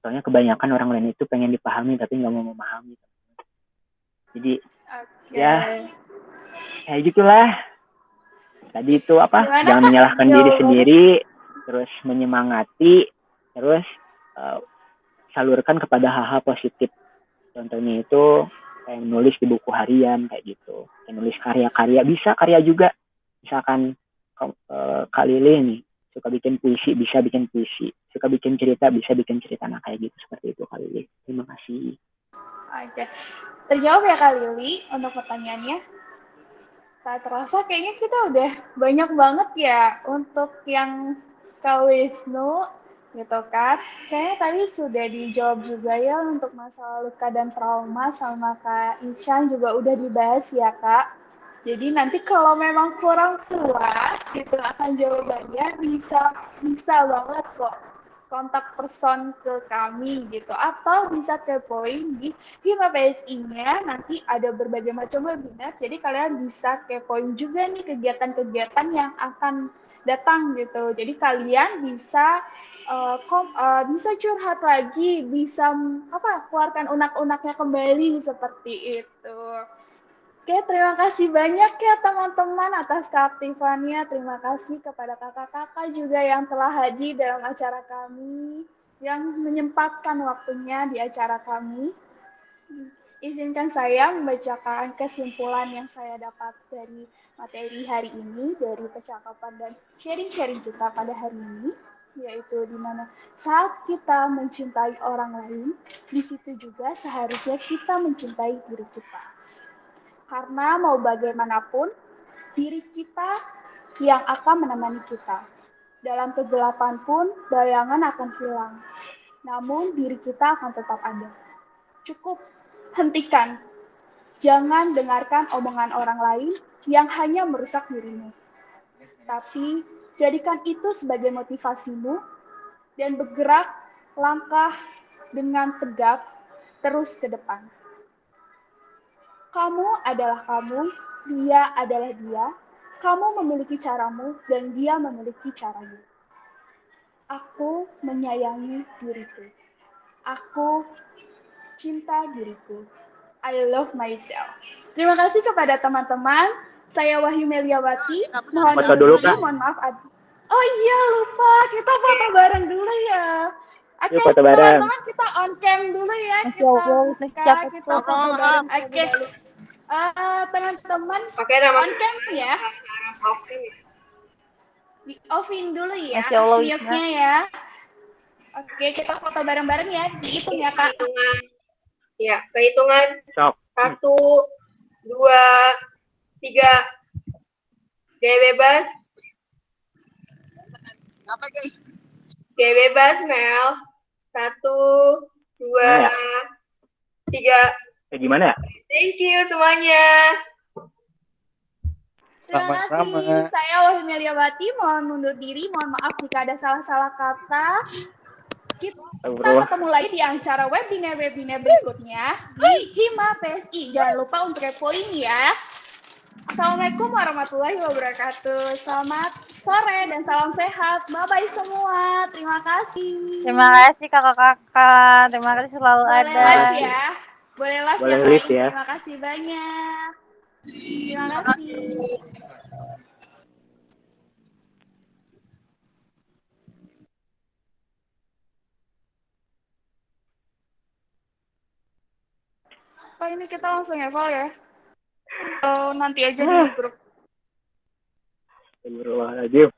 Soalnya kebanyakan orang lain itu pengen dipahami tapi nggak mau memahami. Jadi Oke. ya kayak gitulah. Tadi itu apa? Gimana, Jangan Kak, menyalahkan diri jawabannya? sendiri, terus menyemangati, terus salurkan kepada hal-hal positif. Contohnya itu kayak nulis di buku harian kayak gitu, kayak nulis karya-karya, bisa karya juga. Misalkan Kak Lili nih suka bikin puisi, bisa bikin puisi, suka bikin cerita, bisa bikin cerita. Nah kayak gitu, seperti itu Kak Lili. Terima kasih. Oke. Terjawab ya Kak Lili untuk pertanyaannya. Tak terasa kayaknya kita udah banyak banget ya untuk yang Kak Wisnu gitu kan. Kayaknya tadi sudah dijawab juga ya untuk masalah luka dan trauma sama Kak Ichan juga udah dibahas ya Kak. Jadi nanti kalau memang kurang puas gitu akan jawabannya bisa banget kok kontak person ke kami gitu atau bisa kepoin di Hima PSI-nya, nanti ada berbagai macam webinar, jadi kalian bisa kepoin juga nih kegiatan-kegiatan yang akan datang gitu. Jadi kalian bisa bisa curhat lagi, bisa keluarkan unak-unaknya kembali seperti itu. Oke, terima kasih banyak ya teman-teman atas keaktifannya. Terima kasih kepada kakak-kakak juga yang telah hadir dalam acara kami, yang menyempatkan waktunya di acara kami. Izinkan saya membacakan kesimpulan yang saya dapat dari materi hari ini, dari percakapan dan sharing-sharing kita pada hari ini, yaitu di mana saat kita mencintai orang lain, di situ juga seharusnya kita mencintai diri kita. Karena mau bagaimanapun, diri kita yang akan menemani kita. Dalam kegelapan pun, bayangan akan hilang. Namun, diri kita akan tetap ada. Cukup hentikan. Jangan dengarkan omongan orang lain yang hanya merusak dirimu. Tapi, jadikan itu sebagai motivasimu dan bergerak langkah dengan tegak terus ke depan. Kamu adalah kamu, dia adalah dia, kamu memiliki caramu, dan dia memiliki caranya. Aku menyayangi diriku. Aku cinta diriku. I love myself. Terima kasih kepada teman-teman. Saya Wahyu Meliawati. Mohon Foto dulu, undur diri, Kak. mohon maaf. Oh iya, lupa. Kita foto bareng dulu ya. Oke, Yuk, foto bareng. teman-teman kita on cam dulu ya. Masya Allah, Kita foto bareng. Oke. Teman-teman Oke, teman-teman. on cam ya. Oke. Di offin dulu ya. Masya Allah, Wisna. Mute-nya ya. Oke, kita foto bareng-bareng ya. Dihitung ya, Kak. Ya, kehitungan. Sok. 1, 2, 3. Gaya bebas. Gaya bebas, Mel. 1, 2, 3. Gimana ya? Thank you semuanya. Terima kasih. Sama-sama. Saya Wahyu Meliawati. Mohon mundur diri. Mohon maaf jika ada salah-salah kata. Kita ketemu lagi di acara webinar-webinar berikutnya di Hima PSI. Jangan lupa untuk kepoin ya. Assalamualaikum warahmatullahi wabarakatuh. Selamat sore dan salam sehat. Bye-bye semua. Terima kasih. Terima kasih kakak-kakak. Terima kasih selalu Boleh ada. live ya. Boleh live Boleh yang live lain. ya. Terima kasih banyak. Terima kasih. Pak, ini kita langsung eval ya? Atau nanti aja di grup? Astagfirullahaladzim.